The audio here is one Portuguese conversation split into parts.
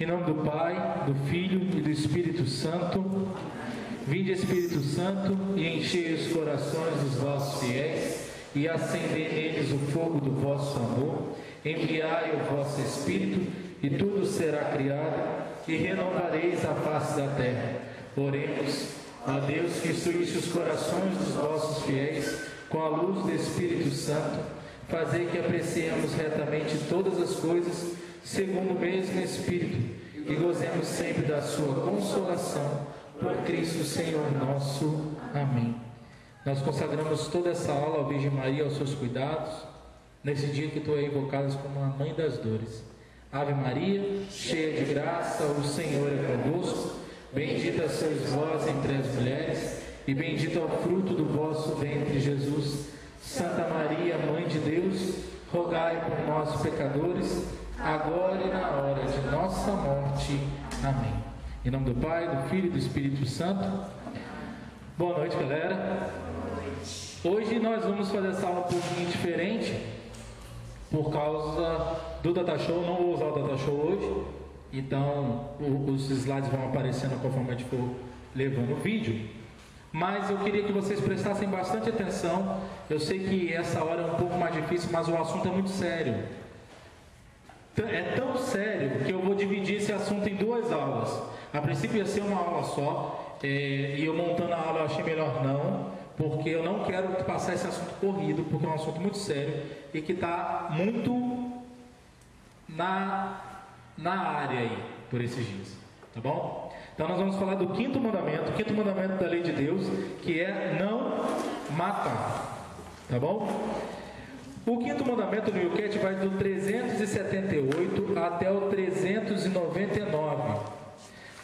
Em nome do Pai, do Filho e do Espírito Santo. Vinde, Espírito Santo, e enchei os corações dos vossos fiéis, e acendei neles o fogo do vosso amor. Enviai o vosso Espírito, e tudo será criado, e renovareis a face da terra. Oremos. Ó Deus, que instruíste os corações dos vossos fiéis com a luz do Espírito Santo, fazei que apreciemos retamente todas as coisas segundo o mesmo Espírito, e gozemos sempre da sua consolação, por Cristo Senhor nosso. Amém. Nós consagramos toda essa aula à Virgem Maria, aos seus cuidados, nesse dia que tu é invocada como a Mãe das Dores. Ave Maria, cheia de graça, o Senhor é convosco. Bendita sois vós entre as mulheres, e bendito é o fruto do vosso ventre, Jesus. Santa Maria, Mãe de Deus, rogai por nós, pecadores, agora e na hora de nossa morte. Amém. Em nome do Pai, do Filho e do Espírito Santo. Boa noite, galera. Hoje nós vamos fazer essa aula um pouquinho diferente, por causa do Data Show. Não vou usar o Data Show hoje, então os slides vão aparecendo conforme a gente for levando o vídeo. Mas eu queria que vocês prestassem bastante atenção. Eu sei que essa hora é um pouco mais difícil, mas o assunto é muito sério. É tão sério que eu vou dividir esse assunto em duas aulas. A princípio ia ser uma aula só, e eu montando a aula eu achei melhor não, porque eu não quero passar esse assunto corrido, porque é um assunto muito sério e que está muito na área aí, por esses dias, tá bom? Então nós vamos falar do quinto mandamento da lei de Deus, que é não matar, tá bom? O quinto mandamento do Yucat vai do 378 até o 399.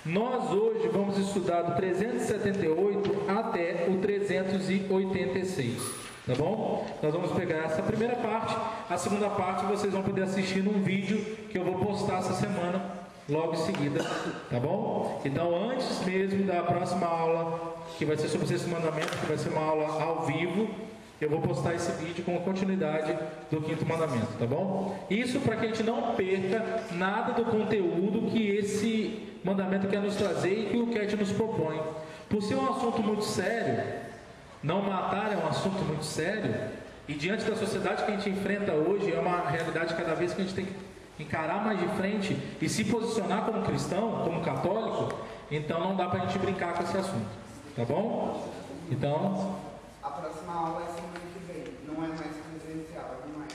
Nós hoje vamos estudar do 378 até o 386, tá bom? Nós vamos pegar essa primeira parte, a segunda parte vocês vão poder assistir num vídeo que eu vou postar essa semana, logo em seguida, tá bom? Então, antes mesmo da próxima aula, que vai ser sobre o sexto mandamento, que vai ser uma aula ao vivo, eu vou postar esse vídeo com a continuidade do quinto mandamento, tá bom? Isso para que a gente não perca nada do conteúdo que esse mandamento quer nos trazer e que o Cat nos propõe. Por ser um assunto muito sério, não matar é um assunto muito sério, e diante da sociedade que a gente enfrenta hoje, é uma realidade cada vez que a gente tem que encarar mais de frente e se posicionar como cristão, como católico, então não dá para a gente brincar com esse assunto, tá bom? Então, a próxima aula é semana que vem, não é mais presencial, não é?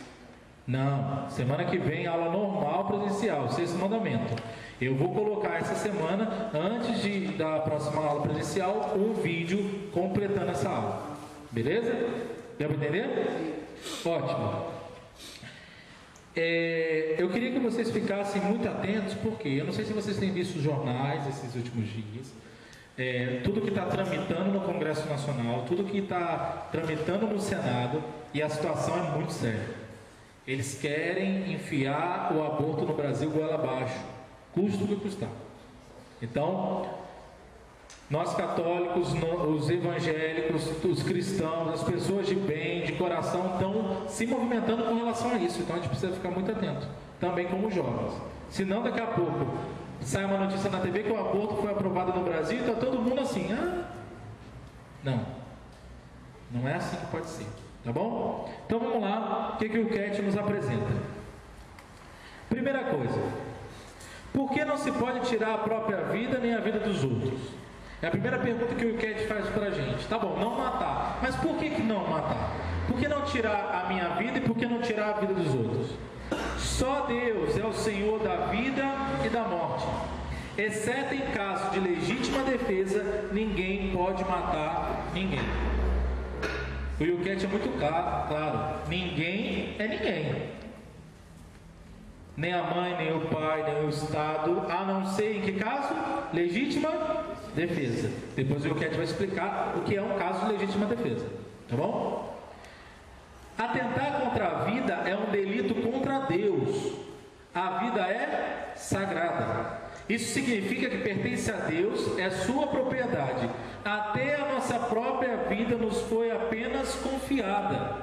Não, semana que vem aula normal presencial, sexto mandamento. Eu vou colocar essa semana, antes da próxima aula presencial, um vídeo completando essa aula. Beleza? Deu para entender? Ótimo. Eu queria que vocês ficassem muito atentos, porque eu não sei se vocês têm visto os jornais esses últimos dias. Tudo que está tramitando no Congresso Nacional, tudo que está tramitando no Senado, e a situação é muito séria. Eles querem enfiar o aborto no Brasil goela abaixo, custe o que custar. Então, nós católicos, os evangélicos, os cristãos, as pessoas de bem, de coração, estão se movimentando com relação a isso. Então a gente precisa ficar muito atento, também como jovens. Senão daqui a pouco sai uma notícia na TV que o aborto foi aprovado no Brasil e está todo mundo assim, não é assim que pode ser, tá bom? Então vamos lá, o que o Cat nos apresenta? Primeira coisa, por que não se pode tirar a própria vida nem a vida dos outros? É a primeira pergunta que o Cat faz pra gente. Tá bom, não matar, mas por que não matar? Por que não tirar a minha vida e por que não tirar a vida dos outros? Só Deus é o Senhor da vida e da morte. Exceto em caso de legítima defesa, ninguém pode matar ninguém. O Yucat é muito claro. Ninguém é ninguém. Nem a mãe, nem o pai, nem o Estado, a não ser em que caso? Legítima defesa. Depois o Yucat vai explicar o que é um caso de legítima defesa. Tá bom? Atentar contra a vida é um delito contra Deus. A vida é sagrada. Isso significa que pertence a Deus, é sua propriedade. Até a nossa própria vida nos foi apenas confiada.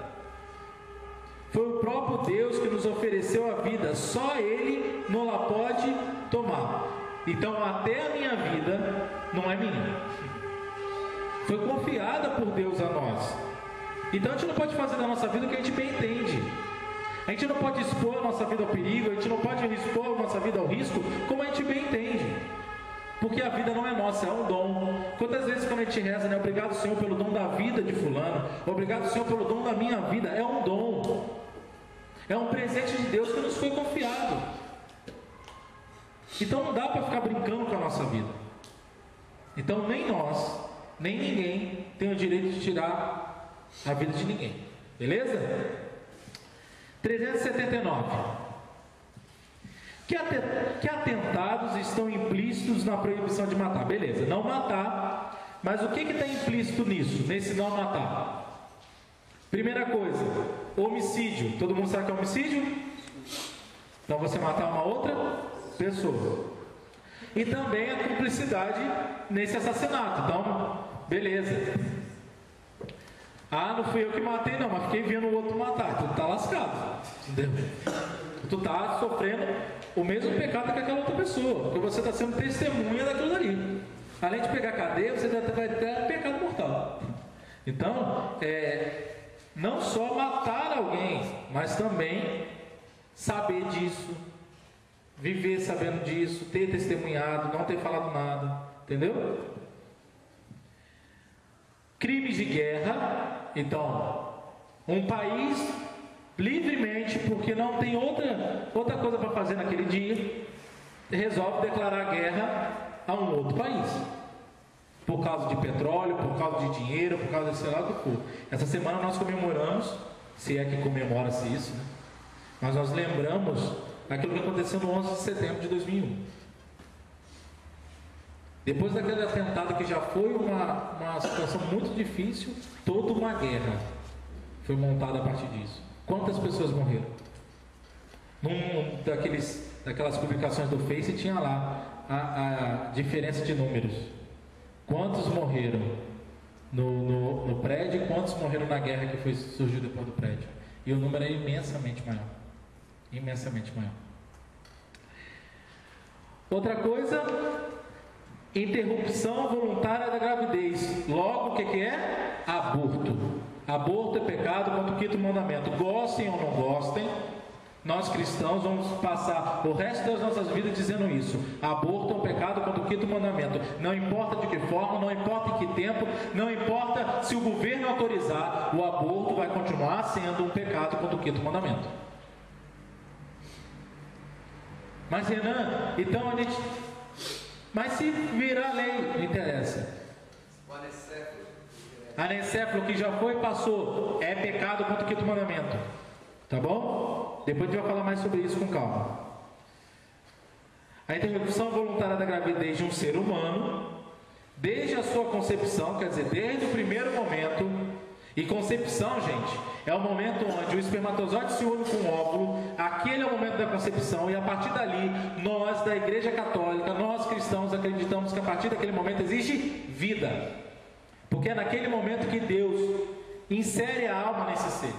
Foi o próprio Deus que nos ofereceu a vida, só Ele não a pode tomar. Então até a minha vida não é minha, foi confiada por Deus a nós. Então a gente não pode fazer da nossa vida o que a gente bem entende. A gente não pode expor a nossa vida ao perigo, a gente não pode expor a nossa vida ao risco como a gente bem entende. Porque a vida não é nossa, é um dom. Quantas vezes quando a gente reza, né? Obrigado, Senhor, pelo dom da vida de fulano. Obrigado, Senhor, pelo dom da minha vida. É um dom. É um presente de Deus que nos foi confiado. Então não dá para ficar brincando com a nossa vida. Então nem nós, nem ninguém tem o direito de tirar a vida de ninguém. Beleza? 379. Que atentados estão implícitos na proibição de matar? Beleza, não matar, mas o que está implícito nisso, nesse não matar? Primeira coisa, homicídio. Todo mundo sabe o que é homicídio? Então você matar uma outra pessoa. E também a cumplicidade nesse assassinato. Então, beleza. Ah, não fui eu que matei não, mas fiquei vendo o outro matar. Tu tá lascado, entendeu? Tu tá sofrendo o mesmo pecado que aquela outra pessoa, porque você está sendo testemunha daquilo ali. Além de pegar cadeia, você vai ter pecado mortal. Então, não só matar alguém, mas também saber disso, viver sabendo disso, ter testemunhado, não ter falado nada, entendeu? Crimes de guerra. Então, um país livremente, porque não tem outra coisa para fazer naquele dia, resolve declarar guerra a um outro país, por causa de petróleo, por causa de dinheiro, por causa de sei lá o que for. Essa semana nós comemoramos, se é que comemora-se isso, né? Mas nós lembramos aquilo que aconteceu no 11 de setembro de 2001. Depois daquele atentado que já foi uma situação muito difícil, toda uma guerra foi montada a partir disso. Quantas pessoas morreram? Daquelas publicações do Face tinha lá a diferença de números. Quantos morreram no prédio e quantos morreram na guerra que surgiu depois do prédio? E o número é imensamente maior. Imensamente maior. Outra coisa, interrupção voluntária da gravidez. Logo, o que é? Aborto. Aborto é pecado contra o quinto mandamento. Gostem ou não gostem, nós cristãos vamos passar o resto das nossas vidas dizendo isso. Aborto é um pecado contra o quinto mandamento. Não importa de que forma, não importa em que tempo, não importa se o governo autorizar, o aborto vai continuar sendo um pecado contra o quinto mandamento. Mas Renan, então a gente... Mas se virar lei, não interessa. Anencéfalo que já foi e passou, é pecado contra o quinto mandamento. Tá bom? Depois a gente vai falar mais sobre isso com calma. A interrupção voluntária da gravidez de um ser humano, desde a sua concepção, quer dizer, desde o primeiro momento. E concepção, gente, é o momento onde o espermatozoide se une com o óvulo. Aquele é o momento da concepção. E a partir dali, nós da Igreja Católica, nós cristãos, acreditamos que a partir daquele momento existe vida. Porque é naquele momento que Deus insere a alma nesse ser.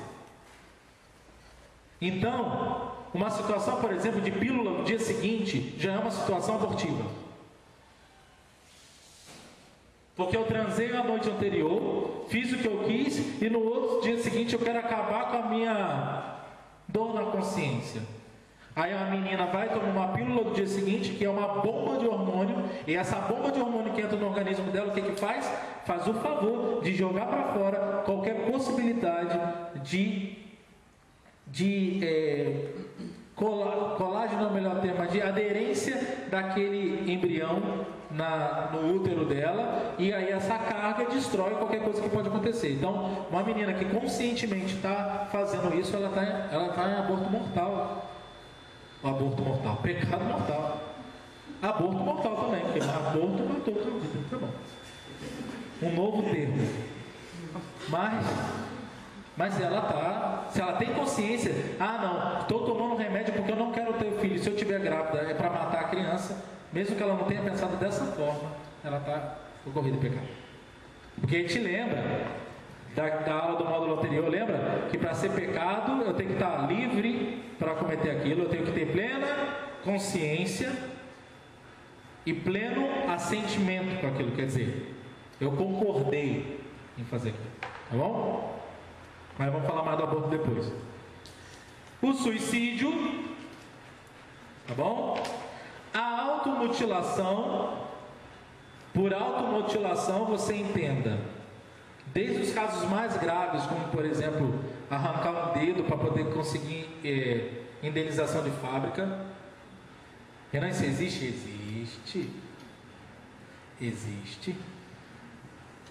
Então, uma situação, por exemplo, de pílula no dia seguinte, já é uma situação abortiva. Porque eu transei a noite anterior, fiz o que eu quis, e no outro dia seguinte eu quero acabar com a minha dor na consciência. Aí a menina vai tomar uma pílula no dia seguinte, que é uma bomba de hormônio, e essa bomba de hormônio que entra no organismo dela, o que faz? Faz o favor de jogar para fora qualquer possibilidade de colágeno, não é o melhor termo, de aderência daquele embrião no útero dela, e aí essa carga destrói qualquer coisa que pode acontecer. Então, uma menina que conscientemente está fazendo isso, ela está em aborto mortal. Aborto mortal, pecado mortal. Aborto mortal também, porque aborto matou outra vida, tá bom. Um novo termo. Mas se ela tem consciência, não, estou tomando um remédio porque eu não quero ter filho, se eu tiver grávida é para matar a criança, mesmo que ela não tenha pensado dessa forma, ela está ocorrida em pecado. Porque a gente lembra da aula do módulo anterior, lembra? Que para ser pecado eu tenho que estar livre para cometer aquilo, eu tenho que ter plena consciência e pleno assentimento com aquilo, quer dizer, eu concordei em fazer aquilo, tá bom? Mas vamos falar mais do aborto depois. O suicídio, tá bom? A automutilação, por automutilação você entenda, desde os casos mais graves, como por exemplo, arrancar um dedo para poder conseguir indenização de fábrica. Renan, isso existe?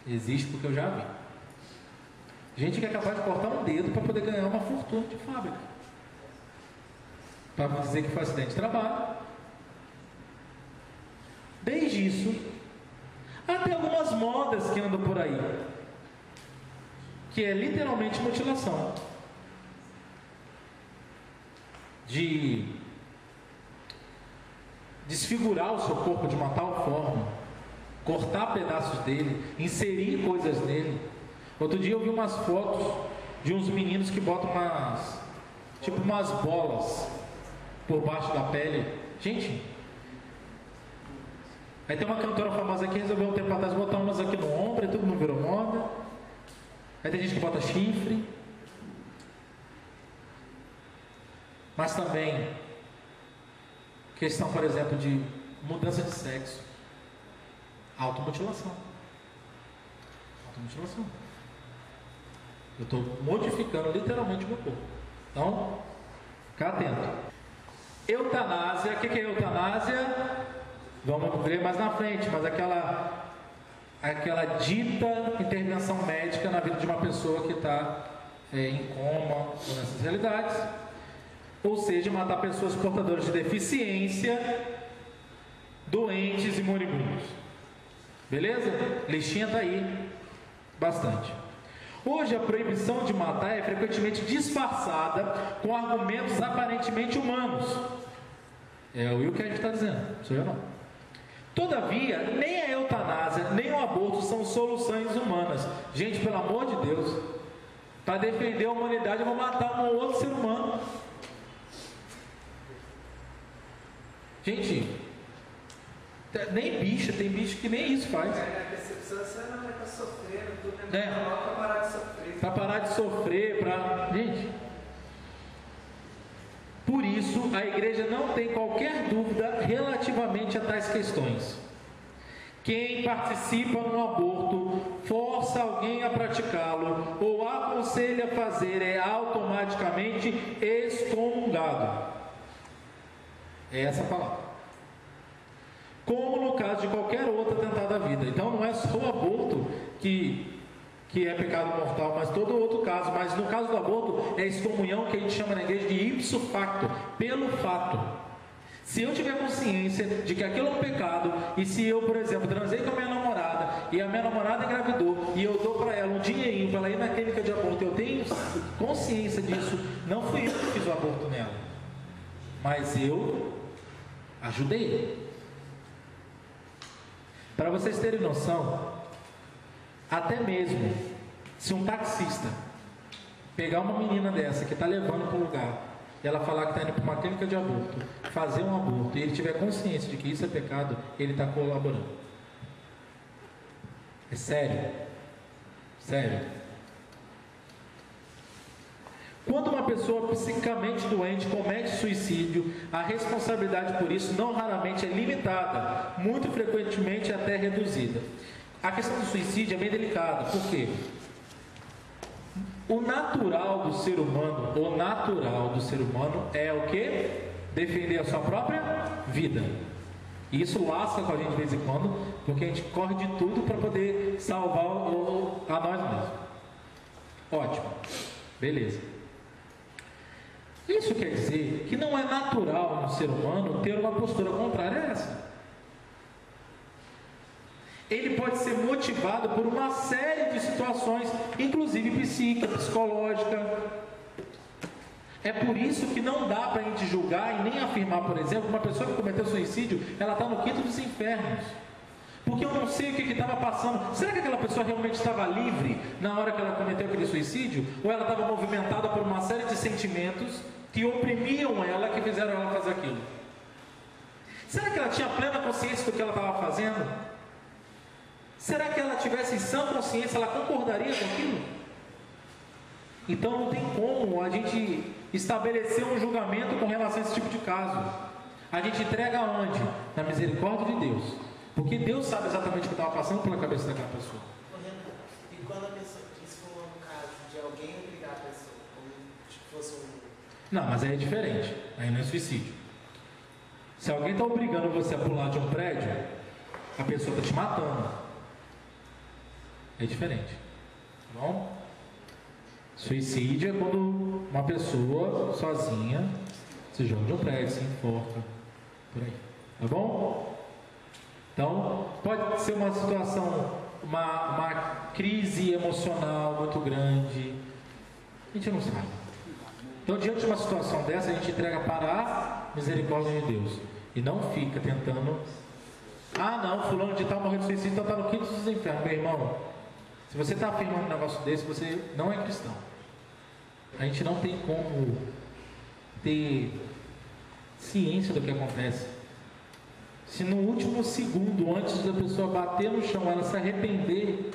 Existe porque eu já vi. Gente que é capaz de cortar um dedo para poder ganhar uma fortuna de fábrica, para dizer que foi acidente de trabalho. Desde isso, até algumas modas que andam por aí, que é literalmente mutilação, de desfigurar o seu corpo de uma tal forma, cortar pedaços dele, inserir coisas nele. Outro dia eu vi umas fotos de uns meninos que botam umas bolas por baixo da pele. Gente, aí tem uma cantora famosa que resolveu um tempo atrás botar umas aqui no ombro, e tudo não virou moda. Aí tem gente que bota chifre. Mas também questão, por exemplo, de mudança de sexo. Automutilação. Eu estou modificando literalmente o meu corpo. Então, fica atento. Eutanásia. O que é eutanásia? Vamos ver mais na frente, mas aquela dita intervenção médica na vida de uma pessoa que está em coma ou nessas realidades, ou seja, matar pessoas portadoras de deficiência, doentes e moribundos. Beleza? Listinha está aí, bastante. Hoje a proibição de matar é frequentemente disfarçada com argumentos aparentemente humanos. É o Will que a gente está dizendo, sou eu não. Todavia, nem a eutanásia, nem o aborto são soluções humanas. Gente, pelo amor de Deus, para defender a humanidade eu vou matar um outro ser humano. Gente, nem bicho, tem bicho que nem isso faz. A percepção não é para sofrer, tudo é para parar de sofrer. Para parar de sofrer, gente. Por isso, a igreja não tem qualquer dúvida relativamente a tais questões. Quem participa no aborto, força alguém a praticá-lo ou aconselha a fazer é automaticamente excomungado. É essa a palavra. Como no caso de qualquer outra tentada vida. Então não é só o aborto que é pecado mortal, mas todo outro caso. Mas no caso do aborto, é excomunhão que a gente chama na igreja de ipso facto, pelo fato. Se eu tiver consciência de que aquilo é um pecado, e se eu, por exemplo, transei com a minha namorada, e a minha namorada engravidou, e eu dou para ela um dinheirinho para ela ir na clínica de aborto, eu tenho consciência disso, não fui eu que fiz o aborto nela, mas eu ajudei. Para vocês terem noção, até mesmo se um taxista pegar uma menina dessa que está levando para um lugar e ela falar que está indo para uma clínica de aborto, fazer um aborto, e ele tiver consciência de que isso é pecado, ele está colaborando. É sério. Sério. Quando uma pessoa psicamente doente comete suicídio, a responsabilidade por isso não raramente é limitada, muito frequentemente até reduzida. A questão do suicídio é bem delicada, por quê? O natural do ser humano é o quê? Defender a sua própria vida. E isso lasca com a gente de vez em quando, porque a gente corre de tudo para poder salvar a nós mesmos. Ótimo, beleza. Isso quer dizer que não é natural no ser humano ter uma postura contrária a essa. Ele pode ser motivado por uma série de situações, inclusive psíquica, psicológica. É por isso que não dá para a gente julgar e nem afirmar, por exemplo, uma pessoa que cometeu suicídio, ela está no quinto dos infernos. Porque eu não sei o que estava passando. Será que aquela pessoa realmente estava livre na hora que ela cometeu aquele suicídio? Ou ela estava movimentada por uma série de sentimentos que oprimiam ela, que fizeram ela fazer aquilo? Será que ela tinha plena consciência do que ela estava fazendo? Será que ela tivesse sã consciência, ela concordaria com aquilo? Então não tem como a gente estabelecer um julgamento com relação a esse tipo de caso. A gente entrega aonde? Na misericórdia de Deus. Porque Deus sabe exatamente o que estava passando pela cabeça daquela pessoa. E quando a pessoa, isso for um caso de alguém obrigar a pessoa, como se fosse um... Não, mas aí é diferente. Aí não é suicídio. Se alguém está obrigando você a pular de um prédio, a pessoa está te matando. É diferente. Tá bom? Suicídio é quando uma pessoa sozinha se joga de um prédio, se enforca. Por aí. Tá bom? Então, pode ser uma situação, uma crise emocional muito grande. A gente não sabe. Então, diante de uma situação dessa, a gente entrega para a misericórdia de Deus. E não fica tentando... Ah, não, fulano de tal morreu de suicídio, então está no quinto dos infernos. Meu irmão, se você está afirmando um negócio desse, você não é cristão. A gente não tem como ter ciência do que acontece. Se no último segundo, antes da pessoa bater no chão, ela se arrepender,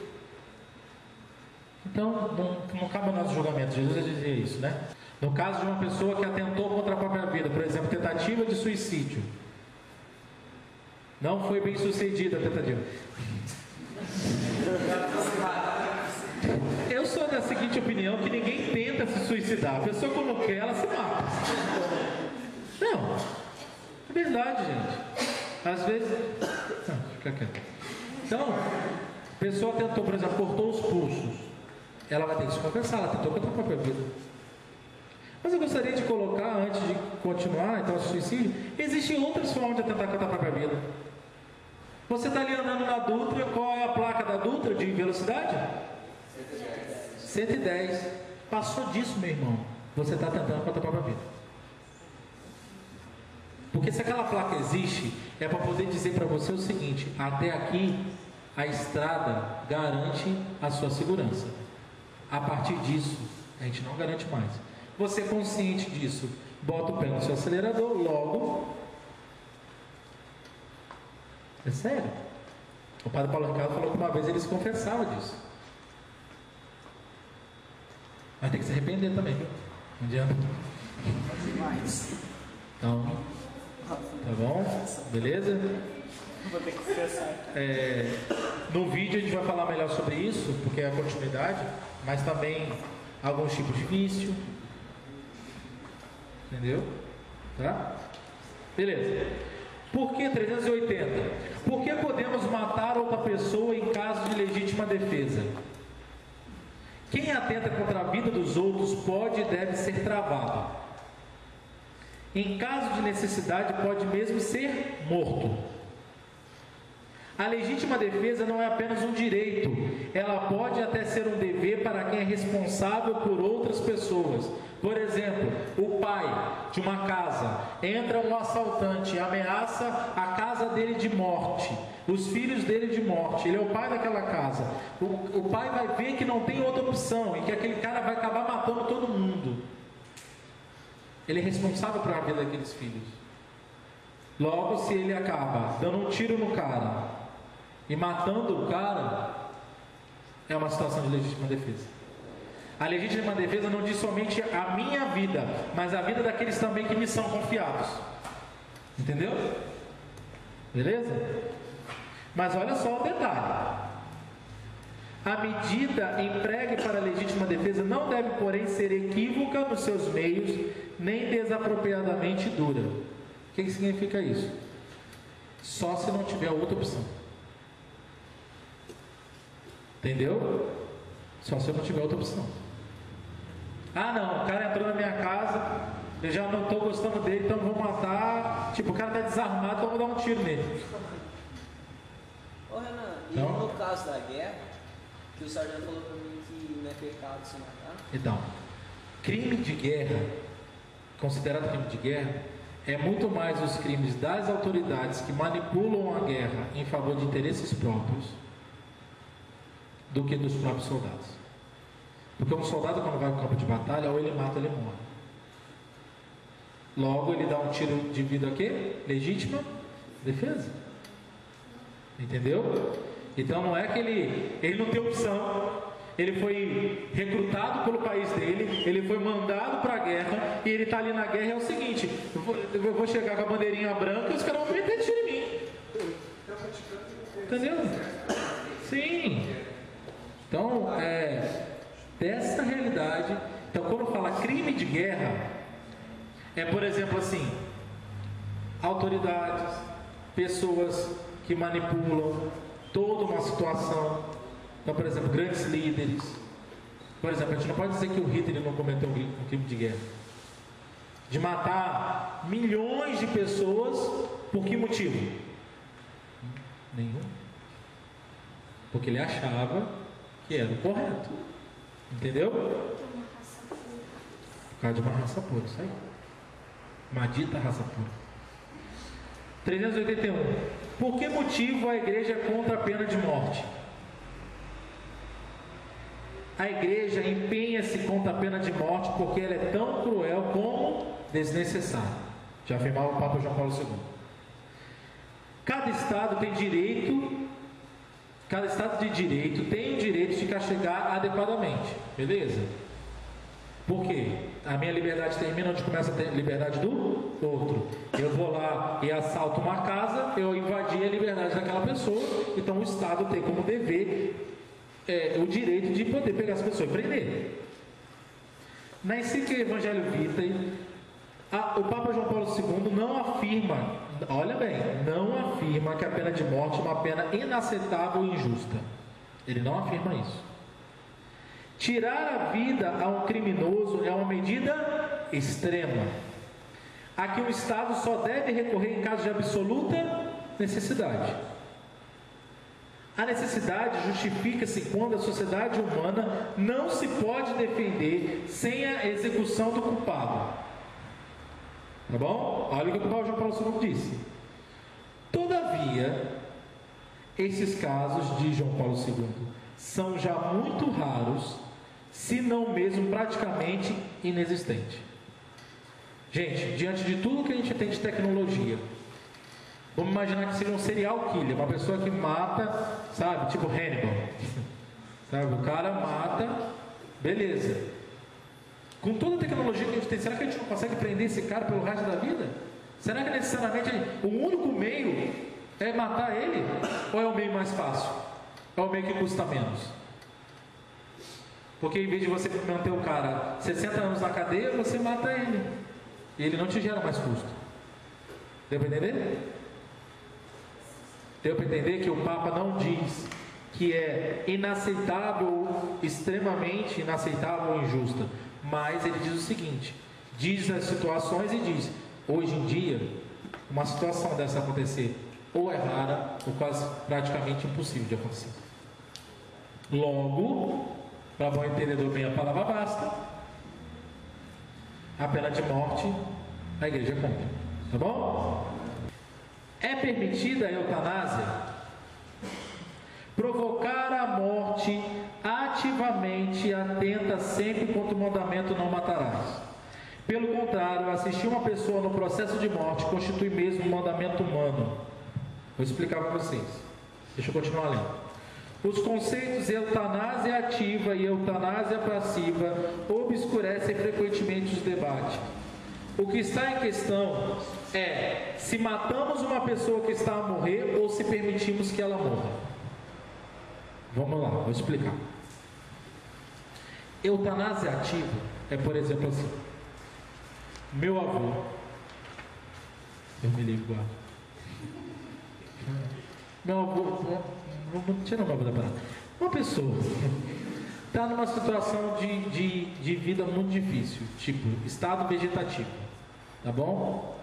então não cabe ao nosso julgamento. Jesus já dizia isso, né? No caso de uma pessoa que atentou contra a própria vida, por exemplo, tentativa de suicídio, não foi bem sucedida a tentativa. Eu sou da seguinte opinião, que ninguém tenta se suicidar. A pessoa quando quer, ela se mata. Não, é verdade, gente. Às vezes... Não, fica quieto. Então, a pessoa tentou, por exemplo, cortou os pulsos. Ela vai ter que se confessar, ela tentou contra a própria vida. Mas eu gostaria de colocar, antes de continuar, então, o suicídio, existem outras formas de atentar contra a própria vida. Você está ali andando na Dutra, qual é a placa da Dutra de velocidade? 110. Passou disso, meu irmão. Você está tentando contra a própria vida. Porque se aquela placa existe, é para poder dizer para você o seguinte: até aqui a estrada garante a sua segurança. A partir disso, a gente não garante mais. Você consciente disso, bota o pé no seu acelerador, logo. É sério. O padre Paulo Ricardo falou que uma vez ele se confessava disso. Mas tem que se arrepender também, viu? Não adianta. Então, tá bom? Beleza? Vou ter que confessar. No vídeo a gente vai falar melhor sobre isso, porque é a continuidade, mas também alguns tipos de vício. Entendeu? Tá? Beleza. Por que 380? Por que podemos matar outra pessoa em caso de legítima defesa? Quem atenta contra a vida dos outros pode e deve ser travado. Em caso de necessidade, pode mesmo ser morto. A legítima defesa não é apenas um direito, ela pode até ser um dever para quem é responsável por outras pessoas. Por exemplo, o pai de uma casa, entra um assaltante e ameaça a casa dele de morte, os filhos dele de morte, ele é o pai daquela casa. O pai vai ver que não tem outra opção e que aquele cara vai acabar matando todo mundo. Ele é responsável pela vida daqueles filhos. Logo, se ele acaba dando um tiro no cara e matando o cara, é uma situação de legítima defesa. A legítima defesa não diz somente a minha vida, mas a vida daqueles também que me são confiados. Entendeu? Beleza? Mas olha só o detalhe. A medida empregue para a legítima defesa não deve, porém, ser equívoca nos seus meios, nem desapropriadamente dura. O que significa isso? Só se não tiver outra opção. Entendeu? Só se eu não tiver outra opção. Ah, não, o cara entrou na minha casa, eu já não estou gostando dele, então vou matar. Tipo, o cara está desarmado, então vou dar um tiro nele. Ô Renan, e então, no caso da guerra, que o sargento falou para mim que não é pecado se matar? Então, crime de guerra, considerado crime de guerra, é muito mais os crimes das autoridades que manipulam a guerra em favor de interesses próprios do que dos próprios soldados. Porque um soldado, quando vai ao campo de batalha, ou ele mata ou ele morre. Logo, ele dá um tiro de vida aqui, legítima defesa. Entendeu? Então não é que ele não tem opção. Ele foi recrutado pelo país dele, ele foi mandado para a guerra, e ele está ali na guerra. É o seguinte: eu vou chegar com a bandeirinha branca e os caras vão meter tiro em mim. Entendeu? Sim. Então, dessa realidade. Então, quando fala crime de guerra, é, por exemplo, assim, autoridades, pessoas que manipulam toda uma situação. Então, por exemplo, grandes líderes. Por exemplo, a gente não pode dizer que o Hitler não cometeu um crime de guerra. De matar milhões de pessoas, por que motivo? Nenhum. Porque ele achava que era o correto. Entendeu? Por causa de uma raça pura, isso aí. Uma dita raça pura. 381. Por que motivo a igreja é contra a pena de morte? A igreja empenha-se contra a pena de morte porque ela é tão cruel como desnecessária. Já afirmava o Papa João Paulo II. Cada estado de direito tem o direito de castigar adequadamente. Beleza? Por quê? A minha liberdade termina onde começa a liberdade do outro. Eu vou lá e assalto uma casa, eu invadi a liberdade daquela pessoa, então o Estado tem como dever o direito de poder pegar as pessoas e prender. Na encíclica Evangelho Vitae, o Papa João Paulo II não afirma, olha bem, não afirma que a pena de morte é uma pena inaceitável e injusta. Ele não afirma isso. Tirar a vida a um criminoso é uma medida extrema, a que o Estado só deve recorrer em caso de absoluta necessidade. A necessidade justifica-se quando a sociedade humana não se pode defender sem a execução do culpado. Tá bom? Olha o que o Papa João Paulo II disse. Todavia, esses casos, diz João Paulo II, são já muito raros, se não mesmo praticamente inexistentes. Gente, diante de tudo que a gente tem de tecnologia, vamos imaginar que seja um serial killer, uma pessoa que mata, sabe, tipo Hannibal. Sabe, o cara mata, beleza. Com toda a tecnologia que a gente tem, será que a gente não consegue prender esse cara pelo resto da vida? Será que necessariamente o único meio é matar ele? Ou é o meio mais fácil? É o meio que custa menos? Porque em vez de você manter o cara 60 anos na cadeia, você mata ele. E ele não te gera mais custo. Deu para entender? Deu para entender que o Papa não diz que é inaceitável, extremamente inaceitável ou injusta. Mas ele diz o seguinte: diz as situações e diz: hoje em dia, uma situação dessa acontecer ou é rara ou quase praticamente impossível de acontecer. Logo, para bom entendedor, bem a palavra basta, a pena de morte a igreja cumpre. Tá bom? É permitida a eutanásia? Provocar a morte ativamente atenta sempre contra o mandamento não matarás. Pelo contrário, assistir uma pessoa no processo de morte constitui mesmo um mandamento humano. Vou explicar para vocês. Deixa eu continuar lendo. Os conceitos eutanásia ativa e eutanásia passiva obscurecem frequentemente os debates. O que está em questão é se matamos uma pessoa que está a morrer ou se permitimos que ela morra. Vamos lá, vou explicar. Eutanásia ativa é, por exemplo, assim: meu avô, eu me ligo agora. Meu avô, não tira o nome da parada. Uma pessoa está numa situação de vida muito difícil, tipo estado vegetativo, tá bom?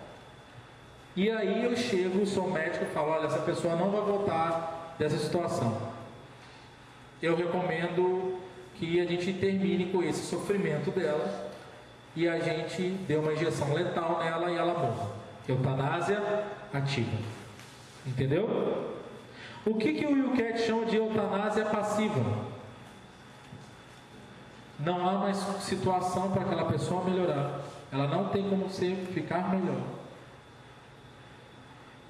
E aí eu chego, sou médico e falo: olha, essa pessoa não vai voltar dessa situação. Eu recomendo que a gente termine com esse sofrimento dela e a gente dê uma injeção letal nela e ela morra. Eutanásia ativa. Entendeu? O que o Wilkett chama de eutanásia passiva? Não há mais situação para aquela pessoa melhorar. Ela não tem como ficar melhor.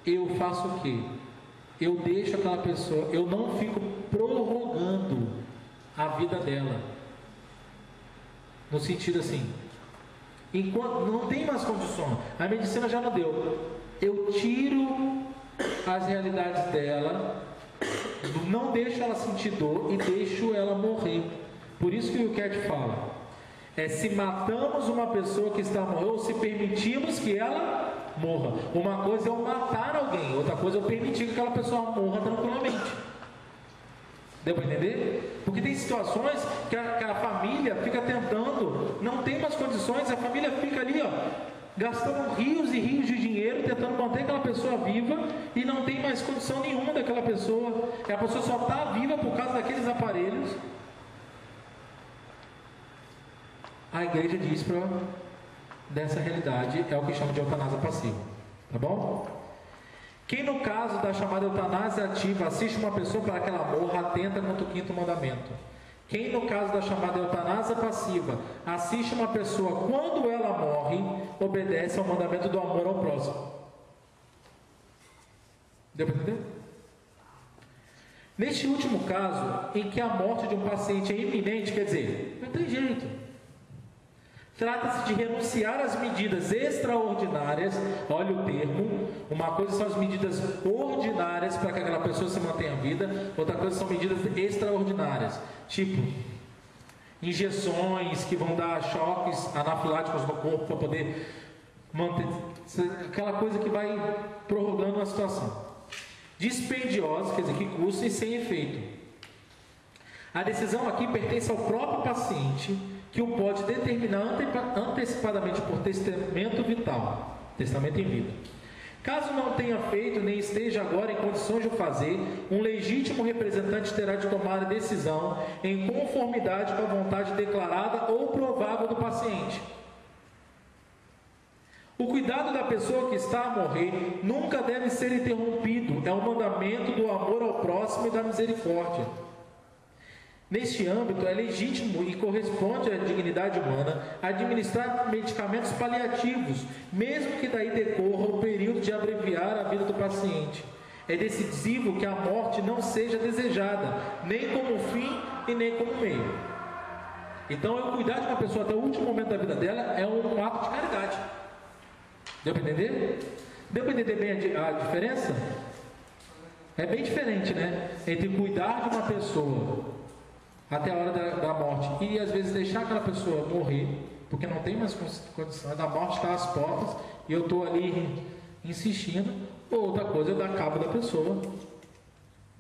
Eu faço o quê? Eu deixo aquela pessoa, eu não fico prorrogando a vida dela. No sentido assim, enquanto não tem mais condições, a medicina já não deu, eu tiro as realidades dela, não deixo ela sentir dor e deixo ela morrer. Por isso que o Wilkett fala, se matamos uma pessoa que está morrendo, ou se permitimos que ela morra. Uma coisa é eu matar alguém, outra coisa é eu permitir que aquela pessoa morra tranquilamente. Deu para entender? Porque tem situações que a família fica tentando, não tem mais condições, a família fica ali, gastando rios e rios de dinheiro, tentando manter aquela pessoa viva, e não tem mais condição nenhuma daquela pessoa, e a pessoa só está viva por causa daqueles aparelhos. A igreja diz dessa realidade, é o que chama de eutanásia passiva, tá bom? Quem no caso da chamada eutanásia ativa assiste uma pessoa para que ela morra, atenta contra o 5º mandamento. Quem no caso da chamada eutanásia passiva assiste uma pessoa quando ela morre, obedece ao mandamento do amor ao próximo. Deu para entender? Neste último caso, em que a morte de um paciente é iminente, quer dizer, não tem jeito. Trata-se de renunciar às medidas extraordinárias, olha o termo, uma coisa são as medidas ordinárias para que aquela pessoa se mantenha vida, outra coisa são medidas extraordinárias, tipo injeções que vão dar choques anafiláticos no corpo para poder manter, aquela coisa que vai prorrogando a situação. Dispendiosa, quer dizer, que custa e sem efeito. A decisão aqui pertence ao próprio paciente, que o pode determinar antecipadamente por testamento vital, testamento em vida. Caso não tenha feito, nem esteja agora em condições de o fazer, um legítimo representante terá de tomar a decisão em conformidade com a vontade declarada ou provável do paciente. O cuidado da pessoa que está a morrer nunca deve ser interrompido, é um mandamento do amor ao próximo e da misericórdia. Neste âmbito, é legítimo e corresponde à dignidade humana administrar medicamentos paliativos, mesmo que daí decorra o período de abreviar a vida do paciente. É decisivo que a morte não seja desejada, nem como fim e nem como meio. Então, eu cuidar de uma pessoa até o último momento da vida dela é um ato de caridade. Deu para entender? Deu para entender bem a diferença? É bem diferente, né? Entre cuidar de uma pessoa até a hora da morte e às vezes deixar aquela pessoa morrer, porque não tem mais condição, da morte está às portas e eu estou ali insistindo, ou outra coisa é dar cabo da pessoa,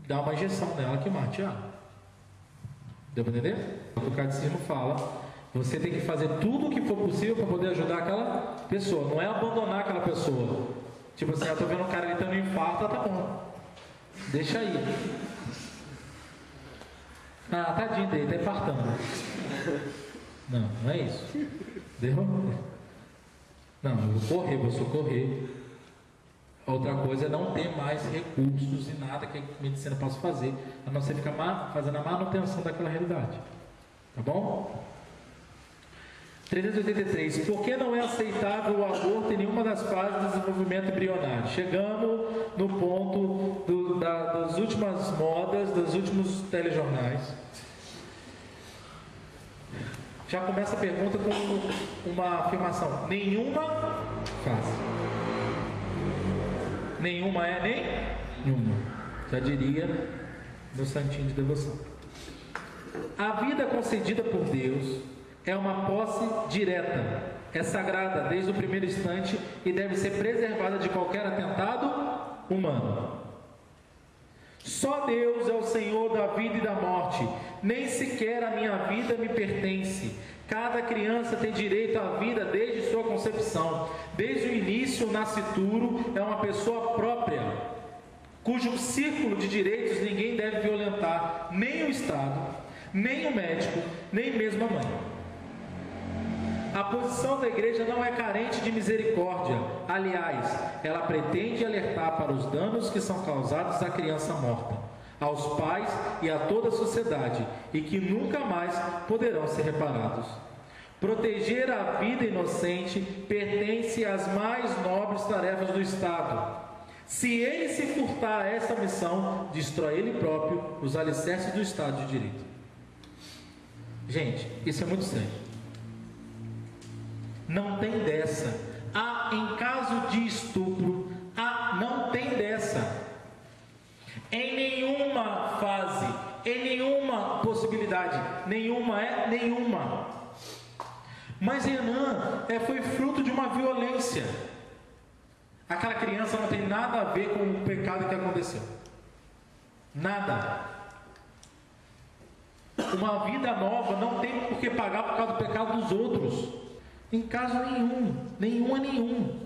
dar uma injeção nela que mate ela. Deu para entender? O catecismo fala, você tem que fazer tudo o que for possível para poder ajudar aquela pessoa, não é abandonar aquela pessoa, tipo assim, eu estou vendo um cara ele tendo um infarto, tá bom, deixa aí. Ah, tadinho dele, tá infartando. Não, não é isso. Deu? Não, eu vou correr, vou socorrer. Outra coisa é não ter mais recursos e nada que a medicina possa fazer, a não ser ficar fazendo a manutenção daquela realidade. Tá bom? 383. Por que não é aceitável o aborto em nenhuma das fases do desenvolvimento embrionário? Chegamos no ponto das últimas modas, dos últimos telejornais. Já começa a pergunta com uma afirmação. Nenhuma fase. Nenhuma é nem nenhuma. Já diria no santinho de devoção. A vida concedida por Deus é uma posse direta, é sagrada desde o primeiro instante e deve ser preservada de qualquer atentado humano. Só Deus é o Senhor da vida e da morte, nem sequer a minha vida me pertence. Cada criança tem direito à vida desde sua concepção. Desde o início, o nascituro é uma pessoa própria, cujo círculo de direitos ninguém deve violentar, nem o Estado, nem o médico, nem mesmo a mãe. A posição da igreja não é carente de misericórdia. Aliás, ela pretende alertar para os danos que são causados à criança morta, aos pais e a toda a sociedade, e que nunca mais poderão ser reparados. Proteger a vida inocente pertence às mais nobres tarefas do Estado. Se ele se furtar a essa missão, destrói ele próprio os alicerces do Estado de Direito. Gente, isso é muito sério. Não tem dessa. Em caso de estupro, não tem dessa. Em nenhuma fase, em nenhuma possibilidade, nenhuma. Mas Renan foi fruto de uma violência. Aquela criança não tem nada a ver com o pecado que aconteceu. Nada. Uma vida nova não tem por que pagar por causa do pecado dos outros. Em caso nenhum. Nenhum.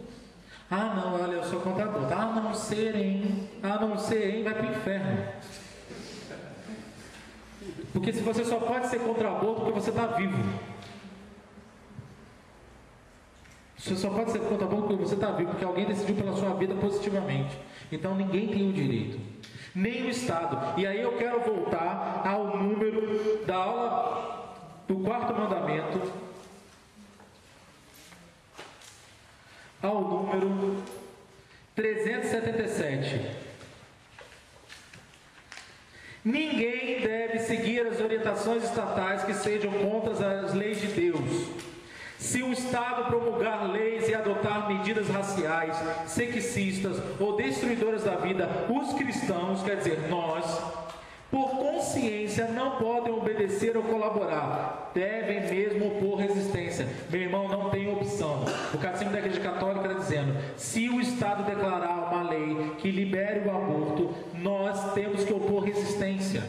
Não, olha, eu sou contra aborto. A não ser, hein, vai para o inferno. Porque se você só pode ser contra aborto porque você está vivo. Você só pode ser contra aborto porque você está vivo, porque alguém decidiu pela sua vida positivamente. Então ninguém tem o direito, nem o Estado. E aí eu quero voltar ao número da aula do 4º mandamento, ao número 377. Ninguém deve seguir as orientações estatais que sejam contra as leis de Deus. Se o Estado promulgar leis e adotar medidas raciais, sexistas ou destruidoras da vida, os cristãos, quer dizer, nós, por consciência, não podem obedecer ou colaborar. Devem mesmo opor resistência. Meu irmão, não tem opção. O Catecismo da Igreja Católica está dizendo: se o Estado declarar uma lei que libere o aborto, nós temos que opor resistência.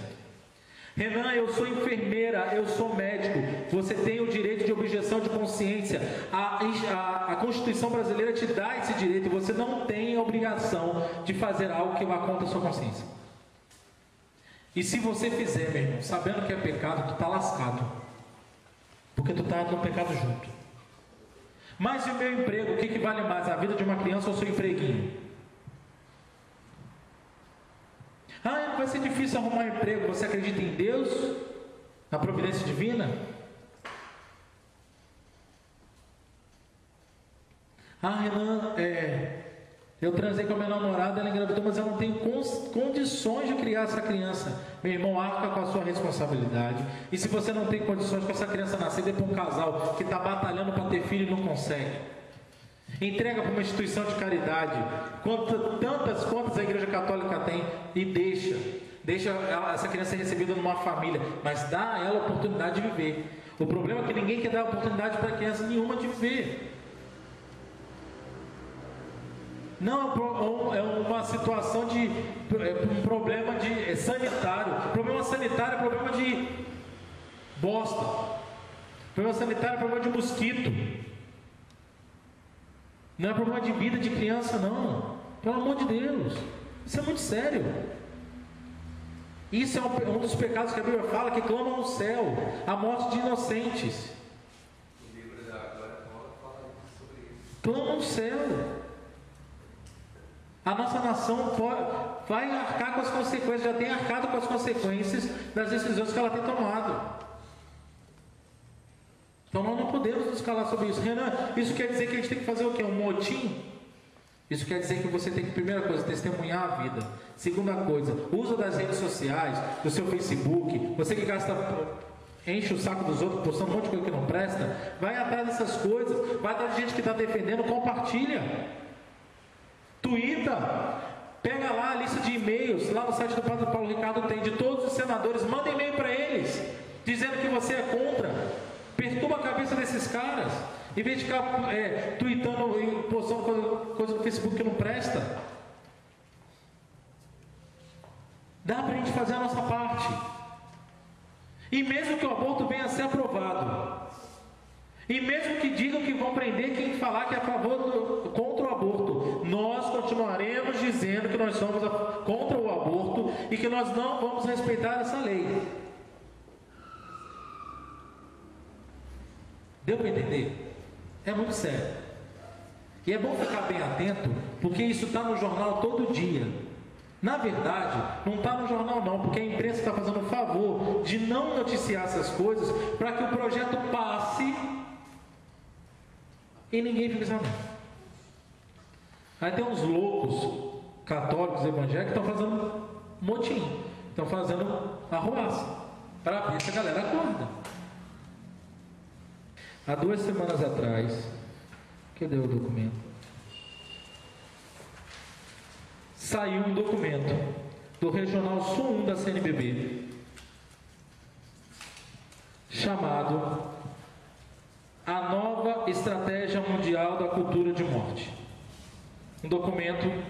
Renan, eu sou enfermeira, eu sou médico. Você tem o direito de objeção de consciência. A Constituição brasileira te dá esse direito e você não tem a obrigação de fazer algo que vá contra a sua consciência. E se você fizer, meu irmão, sabendo que é pecado, tu está lascado. Porque tu está no pecado junto. Mas e o meu emprego? O que vale mais? A vida de uma criança ou o seu empreguinho? Vai ser difícil arrumar um emprego. Você acredita em Deus? Na providência divina? Renan, eu transei com a minha namorada, ela engravidou, mas eu não tenho condições de criar essa criança. Meu irmão, arca com a sua responsabilidade. E se você não tem condições com essa criança nascer, dê para um casal que está batalhando para ter filho e não consegue. Entrega para uma instituição de caridade, tantas quantas a Igreja Católica tem, e deixa essa criança ser recebida numa família, mas dá a ela a oportunidade de viver. O problema é que ninguém quer dar oportunidade para criança nenhuma de viver. Não, é uma situação de um problema sanitário. Problema sanitário é problema de bosta. Problema sanitário é problema de mosquito. Não é problema de vida de criança, não. Pelo amor de Deus. Isso é muito sério. Isso é um dos pecados que a Bíblia fala, que clamam no céu, a morte de inocentes. O livro da Glória fala sobre isso. Clamam no céu. A nossa nação vai arcar com as consequências, já tem arcado com as consequências das decisões que ela tem tomado. Então nós não podemos nos calar sobre isso. Renan, isso quer dizer que a gente tem que fazer o quê? Um motim? Isso quer dizer que você tem que, primeira coisa, testemunhar a vida. Segunda coisa, uso das redes sociais, do seu Facebook. Você que enche o saco dos outros postando um monte de coisa que não presta, vai atrás dessas coisas, vai atrás de gente que está defendendo, compartilha. Twitter, pega lá a lista de e-mails, lá no site do Padre Paulo Ricardo tem, de todos os senadores, manda e-mail para eles, dizendo que você é contra. Perturba a cabeça desses caras, em vez de ficar tweetando e postando coisa no Facebook que não presta. Dá para a gente fazer a nossa parte. E mesmo que o aborto venha a ser aprovado, e mesmo que digam que vão prender quem falar que é contra o aborto, nós continuaremos dizendo que nós somos contra o aborto e que nós não vamos respeitar essa lei. Deu para entender? É muito sério. E é bom ficar bem atento, porque isso está no jornal todo dia. Na verdade, não está no jornal não, porque a imprensa está fazendo o favor de não noticiar essas coisas para que o projeto passe e ninguém fique sabendo. Aí tem uns loucos católicos evangélicos que estão fazendo motim, estão fazendo arruaça para ver se a galera acorda. Há 2 semanas atrás, cadê o documento? Saiu um documento do Regional Sul 1 da CNBB chamado A Nova Estratégia Mundial da Cultura de Morte. Um documento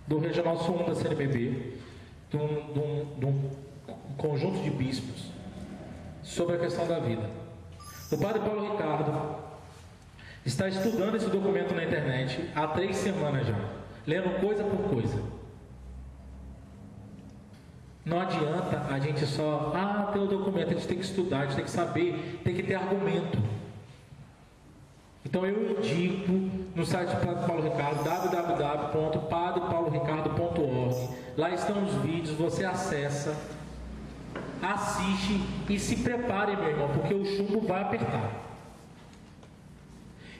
do Regional Sul 1 da CNBB, de um conjunto de bispos, sobre a questão da vida. O padre Paulo Ricardo está estudando esse documento na internet há 3 semanas já, lendo coisa por coisa. Não adianta a gente só, tem o documento, a gente tem que estudar, a gente tem que saber, tem que ter argumento. Então eu indico no site do Padre Paulo Ricardo, www.padrepauloricardo.org. Lá estão os vídeos, você acessa, assiste e se prepare, meu irmão, porque o chumbo vai apertar.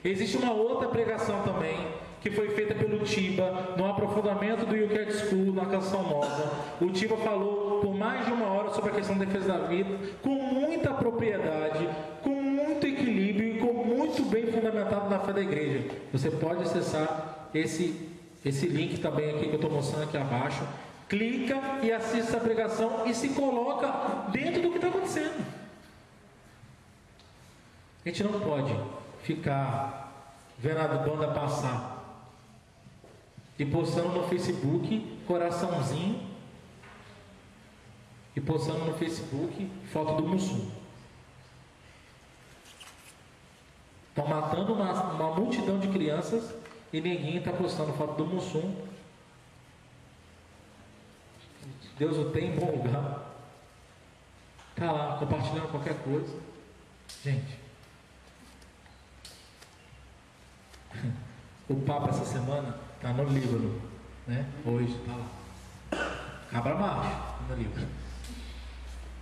Existe uma outra pregação também, que foi feita pelo Tiba, no aprofundamento do You Cat School, na Canção Nova. O Tiba falou por mais de 1 hora sobre a questão da defesa da vida, com muita propriedade, com muito equilíbrio e com muito bem fundamentado na fé da igreja. Você pode acessar esse link também aqui que eu estou mostrando aqui abaixo. Clica e assista a pregação e se coloca dentro do que está acontecendo. A gente não pode ficar vendo a banda passar e postando no Facebook coraçãozinho e postando no Facebook foto do Mussum. Estão matando uma multidão de crianças e ninguém está postando foto do Mussum. Deus o tem em bom lugar. Está lá compartilhando qualquer coisa. Gente, o Papa essa semana está no Líbano, né? Hoje está lá. Cabra macho no Líbano.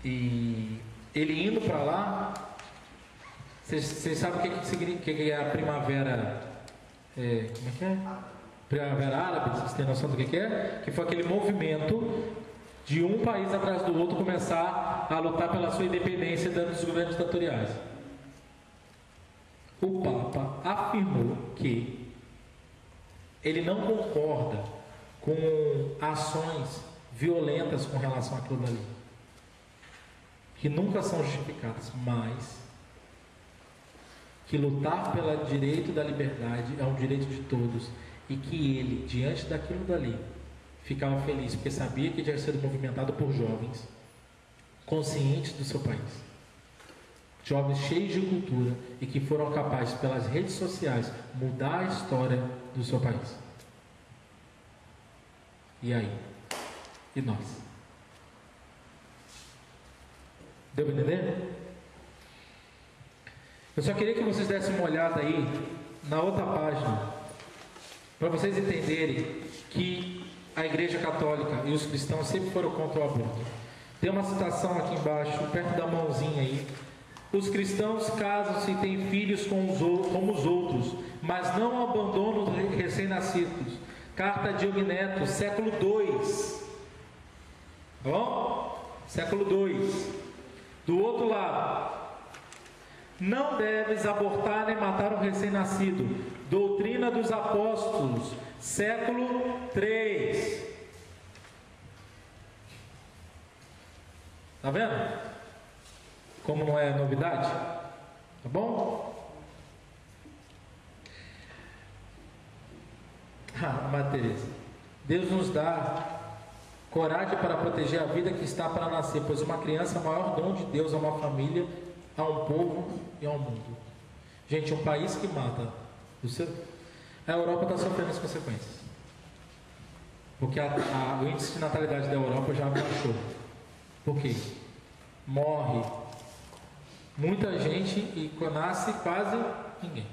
E ele indo para lá, vocês sabem o que é a primavera? Como é que é? Primavera Árabe, vocês têm noção do que é? Que foi aquele movimento de um país atrás do outro começar a lutar pela sua independência dos governos ditatoriais. O Papa afirmou que ele não concorda com ações violentas com relação àquilo dali, que nunca são justificadas, mas que lutar pelo direito da liberdade é um direito de todos, e que ele, diante daquilo dali, ficava feliz, porque sabia que tinha sido movimentado por jovens conscientes do seu país, jovens cheios de cultura e que foram capazes, pelas redes sociais, mudar a história do seu país. E aí? E nós? Deu para entender? Eu só queria que vocês dessem uma olhada aí na outra página, para vocês entenderem que a Igreja Católica e os cristãos sempre foram contra o aborto. Tem uma citação aqui embaixo, perto da mãozinha aí. Os cristãos casam-se e têm filhos como os outros, mas não abandonam os recém-nascidos. Carta de Ogneto, século II. Tá bom? Século II. Do outro lado, não deves abortar nem matar um recém-nascido. Doutrina dos Apóstolos, século III. Tá vendo? Como não é novidade? Tá bom? Maria Teresa, Deus nos dá coragem para proteger a vida que está para nascer, pois uma criança é o maior dom de Deus a uma família, a um povo e ao mundo. Gente, um país que mata a Europa está sofrendo as consequências, porque o índice de natalidade da Europa já baixou. Por quê? Morre muita gente e nasce quase ninguém.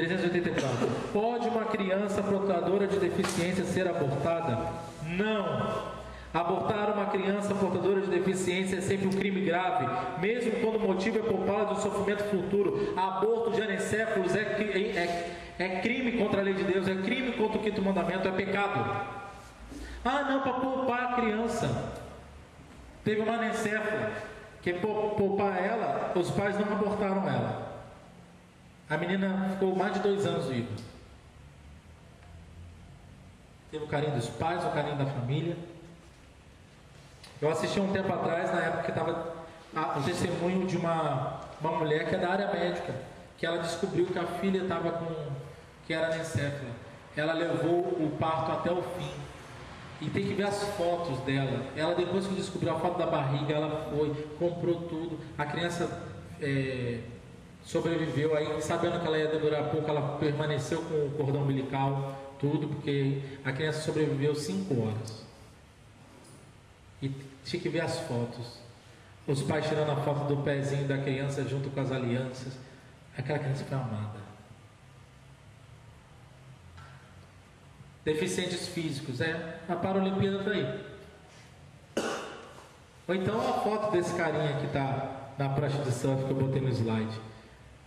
384. Pode uma criança portadora de deficiência ser abortada? Não. Abortar uma criança portadora de deficiência é sempre um crime grave, mesmo quando o motivo é poupá-la do sofrimento futuro. Aborto de anencéfalos é crime contra a lei de Deus, é crime contra o quinto mandamento, é pecado. Ah, não, para poupar a criança. Teve uma anencéfala, que poupar ela, os pais não abortaram ela. A menina ficou mais de 2 anos viva. Teve o carinho dos pais, o carinho da família. Eu assisti um tempo atrás, na época que estava o testemunho de uma mulher que é da área médica, que ela descobriu que a filha estava que era anencéfala. Ela levou o parto até o fim. E tem que ver as fotos dela. Ela, depois que descobriu a foto da barriga, ela foi, comprou tudo. A criança sobreviveu. Aí, sabendo que ela ia demorar pouco, ela permaneceu com o cordão umbilical, tudo, porque a criança sobreviveu 5 horas. E tinha que ver as fotos. Os pais tirando a foto do pezinho da criança junto com as alianças. Aquela criança foi amada. Deficientes físicos, a Paralimpíada está aí. Ou então a foto desse carinha que está na prancha de surf que eu botei no slide.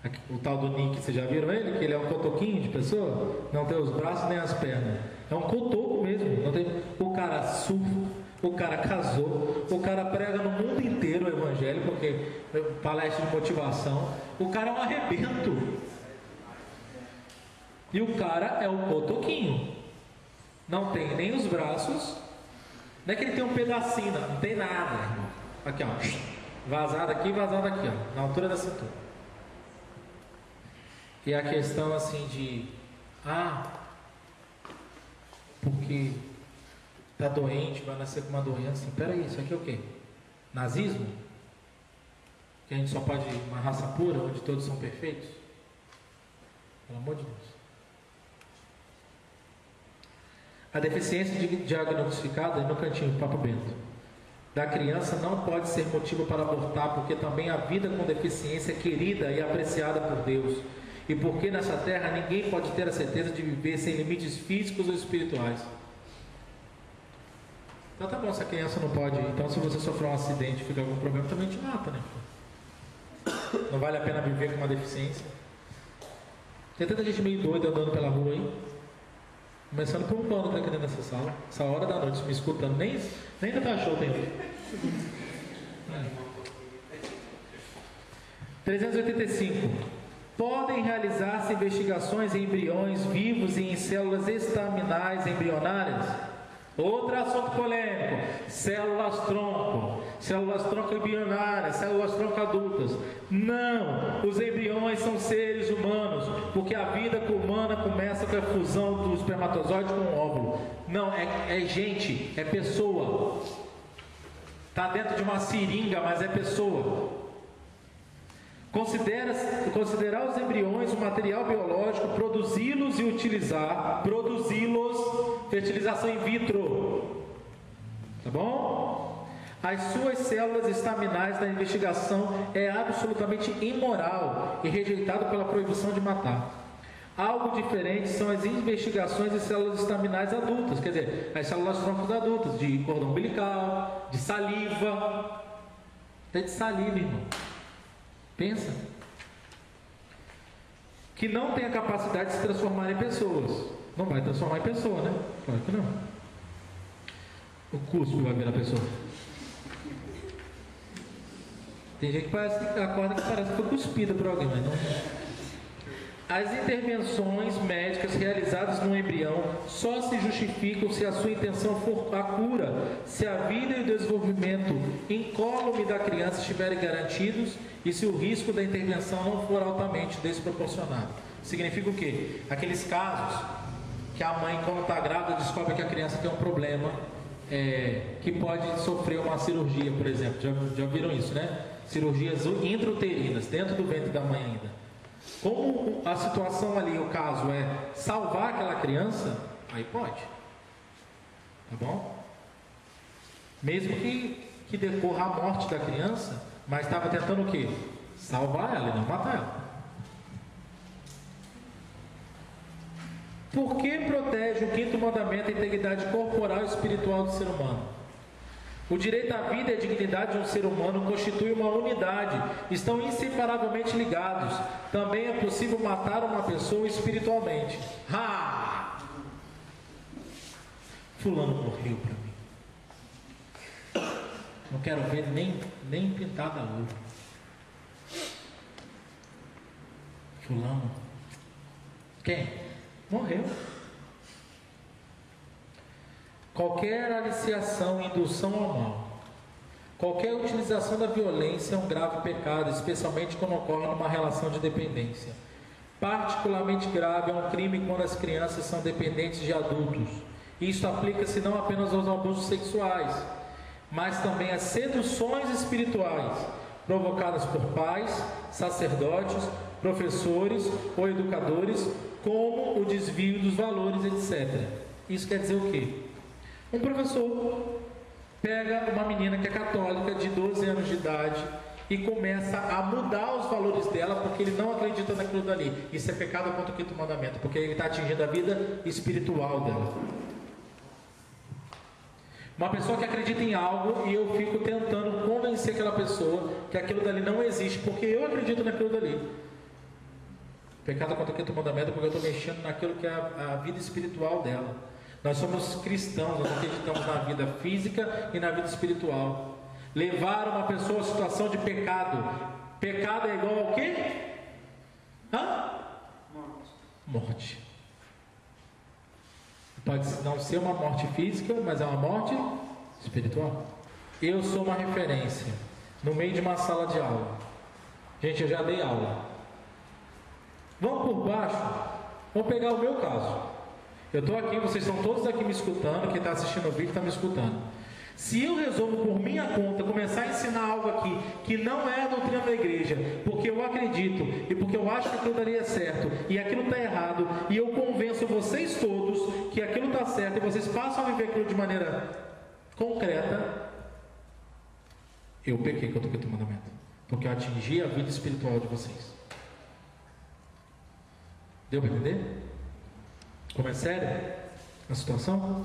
Aqui, o tal do Nick, vocês já viram ele? Que ele é um cotoquinho de pessoa? Não tem os braços nem as pernas. É um cotoco mesmo. Não tem... O cara surfa, o cara casou, o cara prega no mundo inteiro o evangelho, porque palestra de motivação. O cara é um arrebento. E o cara é um cotoquinho. Não tem nem os braços. Não é que ele tem um pedacinho, não tem nada, irmão. Aqui, ó. Vazado aqui, vazado aqui, ó. Na altura da cintura. E a questão assim de... porque está doente, vai nascer com uma doença. Assim, peraí, isso aqui é o quê? Nazismo? Que a gente só pode ir uma raça pura, onde todos são perfeitos? Pelo amor de Deus. A deficiência diagnosticada no cantinho, Papo Bento, da criança não pode ser motivo para abortar, porque também a vida com deficiência é querida e apreciada por Deus. E porque nessa terra ninguém pode ter a certeza de viver sem limites físicos ou espirituais. Então tá bom, se a criança não pode. Então se você sofrer um acidente e ficar algum problema, também te mata, né? Não vale a pena viver com uma deficiência. Tem tanta gente meio doida andando pela rua aí. Começando por um bando aqui dentro dessa sala. Essa hora da noite, me escutando. Nem no cachorro tem. 385. Podem realizar-se investigações em embriões vivos e em células estaminais embrionárias? Outro assunto polêmico: células-tronco embrionárias, células-tronco adultas. Não, os embriões são seres humanos, porque a vida humana começa com a fusão do espermatozoide com o óvulo. Não, é gente, é pessoa. Está dentro de uma seringa, mas é pessoa. Considerar os embriões um material biológico, produzi-los e utilizar, fertilização in vitro, tá bom? As suas células estaminais na investigação é absolutamente imoral e rejeitado pela proibição de matar. Algo diferente são as investigações de células estaminais adultas, quer dizer, as células troncos adultas, de cordão umbilical, de saliva, até de saliva, irmão. Pensa. Que não tem a capacidade de se transformar em pessoas. Não vai transformar em pessoa, né? Claro que não. O cuspe vai ver a pessoa. Tem gente que parece que acorda que parece que foi cuspida por alguém, mas não. As intervenções médicas realizadas no embrião só se justificam se a sua intenção for a cura, se a vida e o desenvolvimento incólume da criança estiverem garantidos e se o risco da intervenção não for altamente desproporcionado. Significa o quê? Aqueles casos que a mãe, quando está grávida, descobre que a criança tem um problema, que pode sofrer uma cirurgia, por exemplo. Já viram isso, né? Cirurgias intrauterinas, dentro do ventre da mãe ainda. Como a situação ali, o caso é salvar aquela criança, aí pode. Tá bom? Mesmo que decorra a morte da criança, mas estava tentando o quê? Salvar ela e não matar ela. Por que protege o quinto mandamento a integridade corporal e espiritual do ser humano? O direito à vida e à dignidade de um ser humano constitui uma unidade, estão inseparavelmente ligados. Também é possível matar uma pessoa espiritualmente. Fulano morreu para mim. Não quero ver nem pintada a lua. Fulano. Quem? Morreu. Qualquer aliciação, indução ao mal, qualquer utilização da violência é um grave pecado, especialmente quando ocorre numa relação de dependência. Particularmente grave é um crime quando as crianças são dependentes de adultos. Isso aplica-se não apenas aos abusos sexuais, mas também às seduções espirituais, provocadas por pais, sacerdotes, professores ou educadores, como o desvio dos valores, etc. Isso quer dizer o quê? Um professor pega uma menina que é católica, de 12 anos de idade, e começa a mudar os valores dela, porque ele não acredita naquilo dali. Isso é pecado contra o quinto mandamento, porque ele está atingindo a vida espiritual dela. Uma pessoa que acredita em algo e eu fico tentando convencer aquela pessoa que aquilo dali não existe, porque eu acredito naquilo dali. Pecado contra o quinto mandamento, porque eu estou mexendo naquilo que é a vida espiritual dela. Nós somos cristãos, nós acreditamos na vida física e na vida espiritual. Levar uma pessoa a situação de pecado. Pecado é igual ao quê? Morte. Pode não ser uma morte física, mas é uma morte espiritual. Eu sou uma referência no meio de uma sala de aula. Gente, eu já dei aula. Vamos por baixo. Vamos pegar o meu caso. Eu estou aqui, vocês estão todos aqui me escutando, quem está assistindo o vídeo está me escutando. Se eu resolvo por minha conta começar a ensinar algo aqui que não é a doutrina da igreja, porque eu acredito e porque eu acho que aquilo daria certo e aquilo está errado, e eu convenço vocês todos que aquilo está certo e vocês passam a viver aquilo de maneira concreta, eu pequei contra o quinto mandamento, porque eu atingi a vida espiritual de vocês. Deu para entender? Como é sério a situação?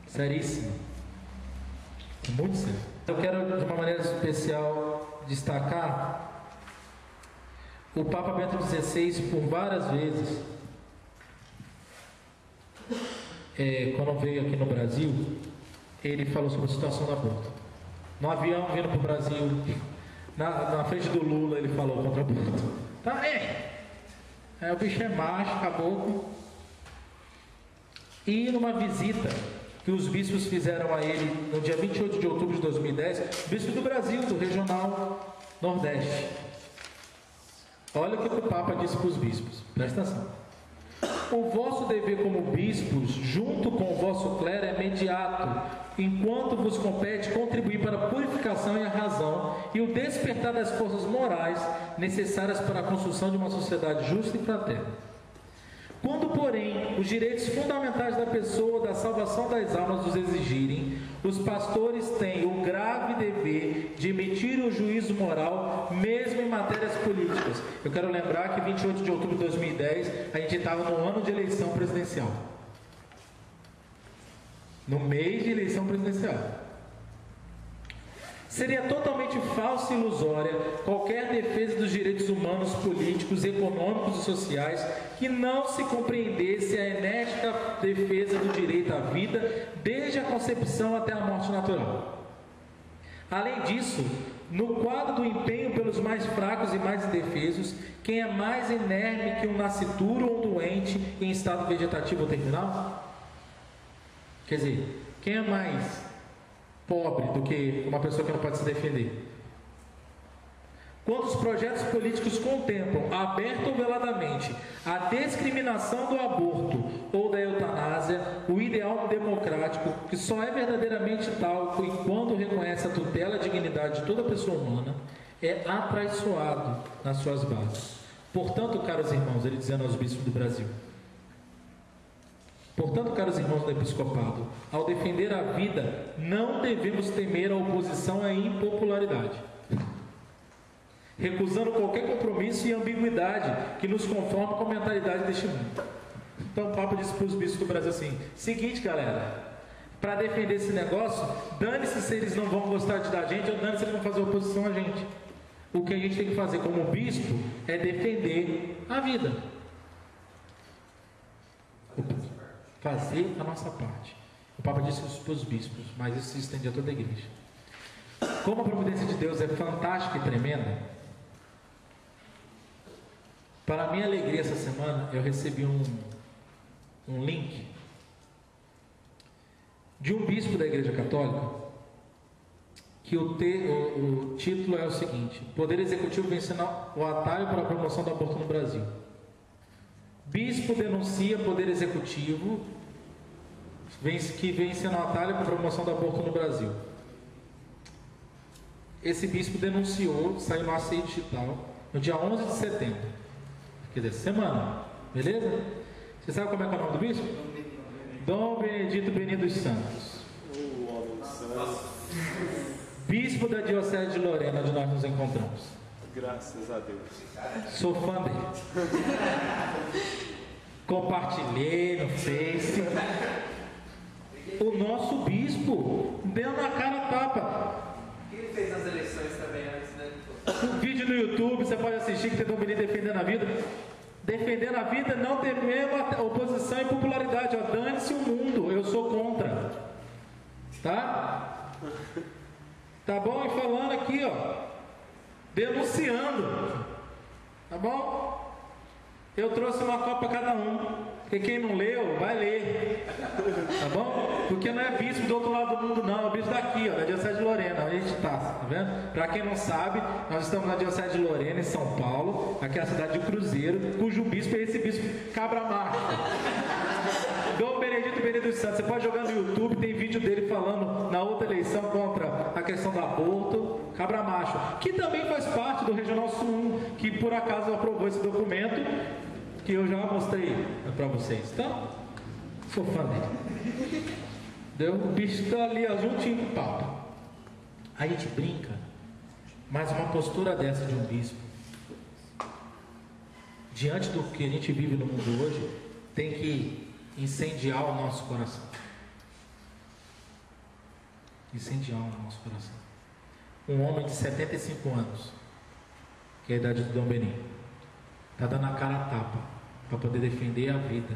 Seríssima. Muito sério. Eu quero de uma maneira especial destacar o Papa Bento XVI por várias vezes. Quando veio aqui no Brasil, ele falou sobre a situação do aborto. No avião vindo para o Brasil, na frente do Lula, ele falou contra o aborto. Tá, o bicho é macho, caboclo. E numa visita que os bispos fizeram a ele no dia 28 de outubro de 2010, bispo do Brasil, do Regional Nordeste. Olha o que o Papa disse para os bispos, presta atenção. O vosso dever como bispos, junto com o vosso clero, é imediato, enquanto vos compete contribuir para a purificação e a razão e o despertar das forças morais necessárias para a construção de uma sociedade justa e fraterna. Quando, porém, os direitos fundamentais da pessoa, da salvação das almas os exigirem, os pastores têm o grave dever de emitir o juízo moral, mesmo em matérias políticas. Eu quero lembrar que 28 de outubro de 2010, a gente estava no ano de eleição presidencial. No mês de eleição presidencial. Seria totalmente falsa e ilusória qualquer defesa dos direitos humanos, políticos, econômicos e sociais que não se compreendesse a enérgica defesa do direito à vida desde a concepção até a morte natural. Além disso, no quadro do empenho pelos mais fracos e mais indefesos, quem é mais inerme que um nascituro ou um doente em estado vegetativo ou terminal? Quer dizer, quem é mais pobre do que uma pessoa que não pode se defender? Quando os projetos políticos contemplam, aberta ou veladamente, a discriminação do aborto ou da eutanásia, o ideal democrático, que só é verdadeiramente tal quando reconhece a tutela e a dignidade de toda pessoa humana, é atraiçoado nas suas bases. Portanto, caros irmãos, ele dizendo aos bispos do Brasil, portanto, caros irmãos do episcopado, ao defender a vida, não devemos temer a oposição à impopularidade, recusando qualquer compromisso e ambiguidade que nos conforme com a mentalidade deste mundo. Então o Papa disse para os bispos do Brasil assim: seguinte, galera, para defender esse negócio, dane-se se eles não vão gostar da gente, ou dane-se se eles vão fazer oposição a gente. O que a gente tem que fazer como bispo é defender a vida, fazer a nossa parte. O Papa disse isso para os bispos, mas isso se estende a toda a igreja. Como a providência de Deus é fantástica e tremenda, para a minha alegria essa semana, eu recebi um link de um bispo da Igreja Católica, que o título é o seguinte: Poder Executivo vencendo o atalho para a promoção do aborto no Brasil. Bispo denuncia Poder Executivo que vence no atalho para a promoção do aborto no Brasil. Esse bispo denunciou, saiu no ACI Digital, no dia 11 de setembro, quer dizer, semana, beleza? Você sabe como é que é o nome do bispo? Dom Benedito Beni dos Santos. Bispo da Diocese de Lorena, onde nós nos encontramos. Graças a Deus. Sou fã dele. Compartilhei no Face. O nosso bispo deu na cara a tapa. Ele fez as eleições também antes, né? Um vídeo no YouTube, você pode assistir, que tem Dom Benedito defendendo a vida. Defendendo a vida, não ter mesmo oposição e popularidade. Ó, dane-se o mundo, eu sou contra. Tá? Tá bom? E falando aqui, ó, denunciando. Tá bom? Eu trouxe uma copa para cada um. Porque quem não leu, vai ler. Tá bom? Porque não é bispo do outro lado do mundo, não. É o bispo daqui, ó, da Diocese de Lorena. Onde a gente está, tá vendo? Para quem não sabe, nós estamos na Diocese de Lorena, em São Paulo. Aqui é a cidade de Cruzeiro, cujo bispo é esse bispo Cabra Macho. Dom Benedito Beni dos Santos. Você pode jogar no YouTube, tem vídeo dele falando na outra eleição contra a questão do aborto. Cabra Macho, que também faz parte do Regional Sul 1, que por acaso aprovou esse documento, que eu já mostrei para vocês. Então, sou fã dele. Deu? O bicho está ali juntinho com o Papa. A gente brinca, mas uma postura dessa de um bispo, diante do que a gente vive no mundo hoje, tem que incendiar o nosso coração. Incendiar o nosso coração. Um homem de 75 anos, que é a idade do Dom Beni, está dando a cara a tapa para poder defender a vida.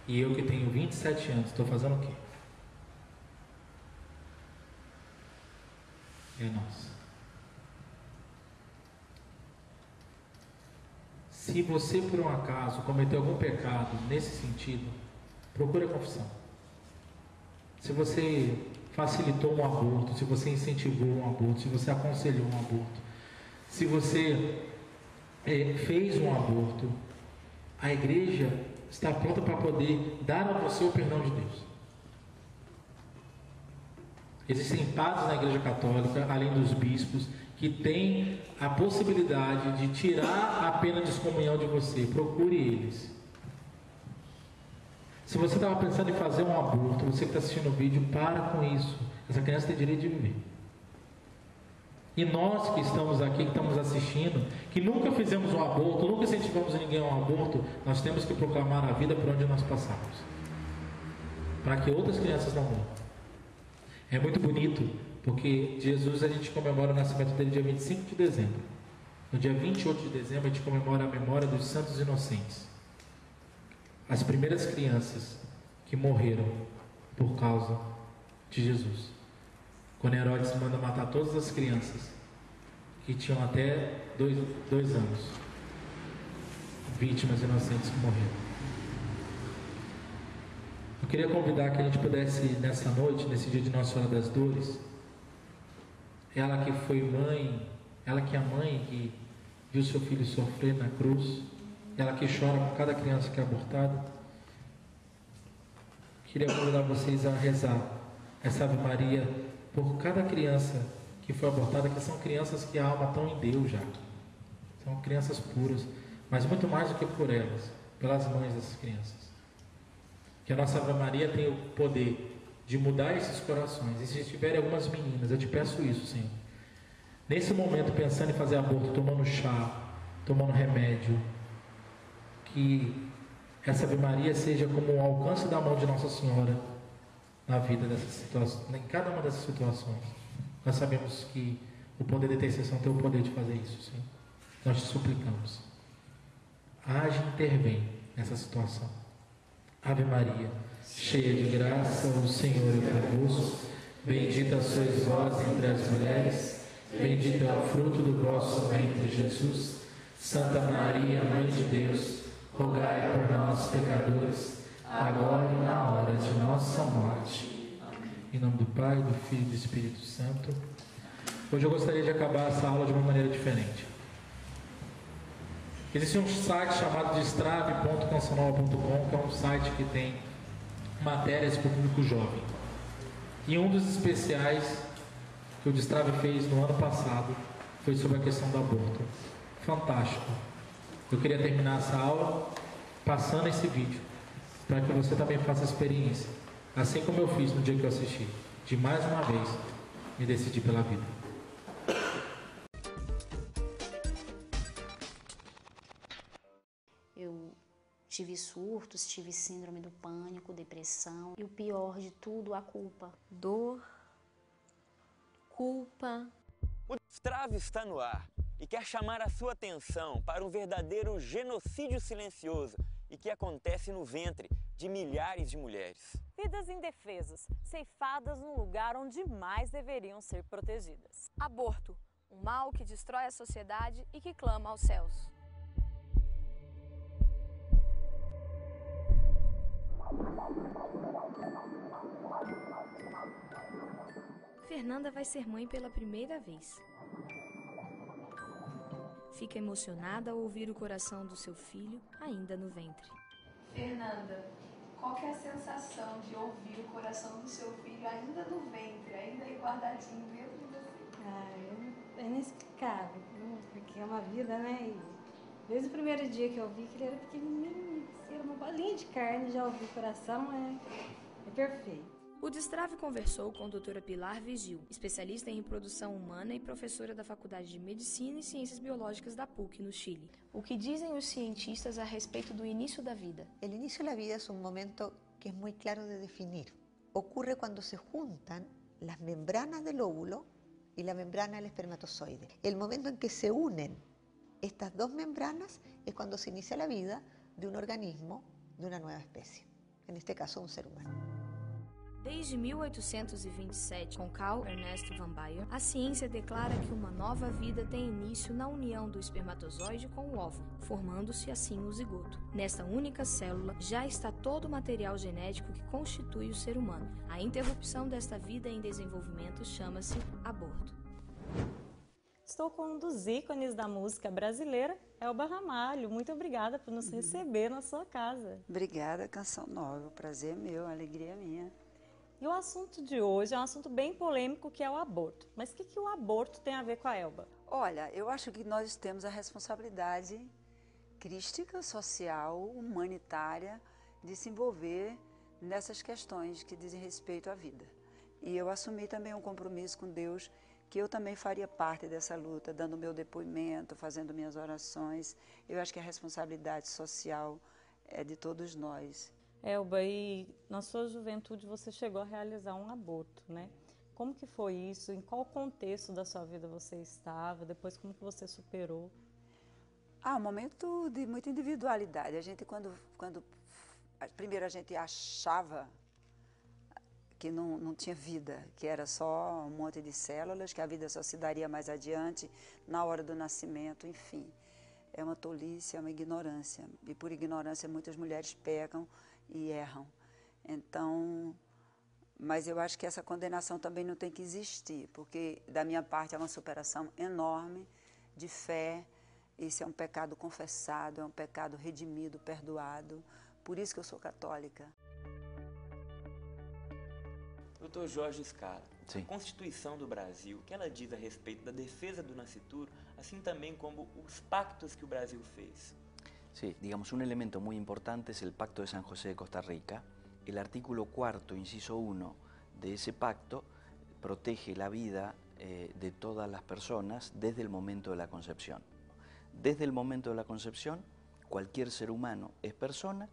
E eu que tenho 27 anos, estou fazendo o quê? É nossa. Se você por um acaso cometeu algum pecado nesse sentido, procure a confissão. Se você facilitou um aborto, se você incentivou um aborto, se você aconselhou um aborto, se você fez um aborto, a igreja está pronta para poder dar a você o perdão de Deus. Existem padres na Igreja Católica, além dos bispos, que têm a possibilidade de tirar a pena de excomunhão de você. Procure eles. Se você estava pensando em fazer um aborto, você que está assistindo o vídeo, para com isso. Essa criança tem direito de viver. E nós que estamos aqui, que estamos assistindo, que nunca fizemos um aborto, nunca incentivamos ninguém a um aborto, nós temos que proclamar a vida por onde nós passamos, para que outras crianças não morram. É muito bonito, porque Jesus, a gente comemora o nascimento dele dia 25 de dezembro. No dia 28 de dezembro a gente comemora a memória dos santos inocentes, as primeiras crianças que morreram por causa de Jesus. Quando Herodes manda matar todas as crianças que tinham até 2 anos, vítimas inocentes que morreram. Eu queria convidar que a gente pudesse, nessa noite, nesse dia de Nossa Senhora das Dores, ela que foi mãe, ela que é a mãe que viu seu filho sofrer na cruz, ela que chora com cada criança que é abortada, queria convidar vocês a rezar essa Ave Maria por cada criança que foi abortada, que são crianças que a alma estão em Deus já, são crianças puras, mas muito mais do que por elas, pelas mães dessas crianças. Que a nossa Ave Maria tenha o poder de mudar esses corações. E se tiverem algumas meninas, eu te peço isso, Senhor, nesse momento pensando em fazer aborto, tomando chá, tomando remédio, que essa Ave Maria seja como um alcance da mão de Nossa Senhora na vida dessas situações, em cada uma dessas situações. Nós sabemos que o poder da intercessão tem o poder de fazer isso, sim. Nós te suplicamos. Age e intervém nessa situação. Ave Maria, cheia de graça, o Senhor é convosco. Bendita sois vós entre as mulheres, bendito é o fruto do vosso ventre, Jesus. Santa Maria, Mãe de Deus, rogai por nós, pecadores, agora e na hora de nossa morte. Em nome do Pai, do Filho e do Espírito Santo. Hoje eu gostaria de acabar essa aula de uma maneira diferente. Existe um site chamado destrave.cancional.com, que é um site que tem matérias para o público jovem. E um dos especiais que o Destrave fez no ano passado foi sobre a questão do aborto. Fantástico. Eu queria terminar essa aula passando esse vídeo, para que você também faça a experiência, assim como eu fiz no dia que eu assisti, de mais uma vez me decidir pela vida. Eu tive surtos, tive síndrome do pânico, depressão e o pior de tudo, a culpa. Dor, culpa. O Destrave está no ar e quer chamar a sua atenção para um verdadeiro genocídio silencioso e que acontece no ventre de milhares de mulheres. Vidas indefesas, ceifadas num lugar onde mais deveriam ser protegidas. Aborto, um mal que destrói a sociedade e que clama aos céus. Fernanda vai ser mãe pela primeira vez. Fica emocionada ao ouvir o coração do seu filho ainda no ventre. Fernanda, qual que é a sensação de ouvir o coração do seu filho ainda no ventre, ainda guardadinho dentro de você? É inexplicável, porque é uma vida, né? E desde o primeiro dia que eu vi que ele era pequenininho, era uma bolinha de carne, já ouvi o coração, é perfeito. O Destrave conversou com a doutora Pilar Vigil, especialista em reprodução humana e professora da Faculdade de Medicina e Ciências Biológicas da PUC, no Chile. O que dizem os cientistas a respeito do início da vida? O início da vida é um momento que é muito claro de definir. Ocorre quando se juntam as membranas do óvulo e a membrana do espermatozoide. O momento em que se unem estas duas membranas é quando se inicia a vida de um organismo, de uma nova espécie. Neste caso, um ser humano. Desde 1827, com Carl Ernst von Baer, a ciência declara que uma nova vida tem início na união do espermatozoide com o óvulo, formando-se assim o zigoto. Nesta única célula já está todo o material genético que constitui o ser humano. A interrupção desta vida em desenvolvimento chama-se aborto. Estou com um dos ícones da música brasileira, Elba Ramalho. Muito obrigada por nos receber na sua casa. Obrigada, Canção Nova. O prazer é meu, a alegria é minha. E o assunto de hoje é um assunto bem polêmico, que é o aborto. Mas o que o aborto tem a ver com a Elba? Olha, eu acho que nós temos a responsabilidade crística, social, humanitária de se envolver nessas questões que dizem respeito à vida. E eu assumi também um compromisso com Deus que eu também faria parte dessa luta, dando meu depoimento, fazendo minhas orações. Eu acho que a responsabilidade social é de todos nós. Elba, e na sua juventude você chegou a realizar um aborto, né? Como que foi isso? Em qual contexto da sua vida você estava? Depois, como que você superou? Um momento de muita individualidade. A gente, primeiro a gente achava que não tinha vida, que era só um monte de células, que a vida só se daria mais adiante, na hora do nascimento, enfim. É uma tolice, é uma ignorância. E por ignorância muitas mulheres pecam e erram. Então, mas eu acho que essa condenação também não tem que existir, porque da minha parte é uma superação enorme de fé. Esse é um pecado confessado, é um pecado redimido, perdoado. Por isso que eu sou católica. Dr. Jorge Scala, a Constituição do Brasil, o que ela diz a respeito da defesa do nascituro, assim também como os pactos que o Brasil fez? Sí, digamos, un elemento muy importante es el Pacto de San José de Costa Rica. El artículo 4, inciso 1 de ese pacto protege la vida de todas las personas desde el momento de la concepción. Desde el momento de la concepción, cualquier ser humano es persona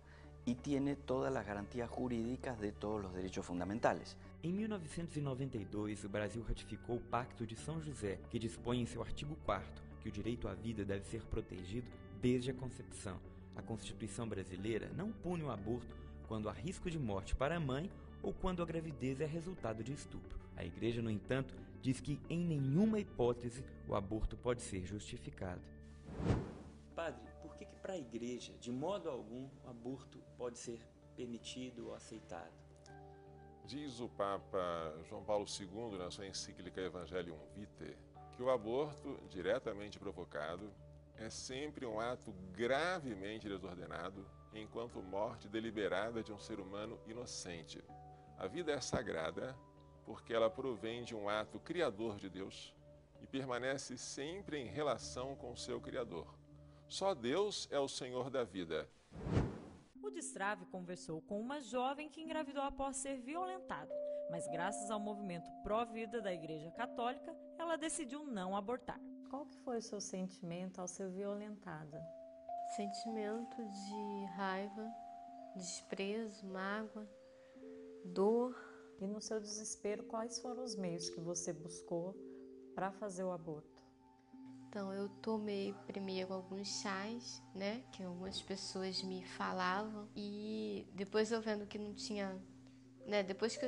y tiene todas las garantías jurídicas de todos los derechos fundamentales. Em 1992, o Brasil ratificou o Pacto de São José, que dispõe em seu artigo 4º que o direito à vida deve ser protegido desde a concepção. A Constituição brasileira não pune o aborto quando há risco de morte para a mãe ou quando a gravidez é resultado de estupro. A Igreja, no entanto, diz que em nenhuma hipótese o aborto pode ser justificado. Padre, por que para a Igreja, de modo algum, o aborto pode ser permitido ou aceitado? Diz o Papa João Paulo II, na sua encíclica Evangelium Vitae, que o aborto, diretamente provocado, é sempre um ato gravemente desordenado, enquanto morte deliberada de um ser humano inocente. A vida é sagrada porque ela provém de um ato criador de Deus e permanece sempre em relação com o seu Criador. Só Deus é o Senhor da vida. O Destrave conversou com uma jovem que engravidou após ser violentada, mas graças ao movimento pró-vida da Igreja Católica, ela decidiu não abortar. Qual que foi o seu sentimento ao ser violentada? Sentimento de raiva, desprezo, mágoa, dor. E no seu desespero, quais foram os meios que você buscou para fazer o aborto? Então, eu tomei primeiro alguns chás, né, que algumas pessoas me falavam, e depois eu vendo que não tinha, né, depois que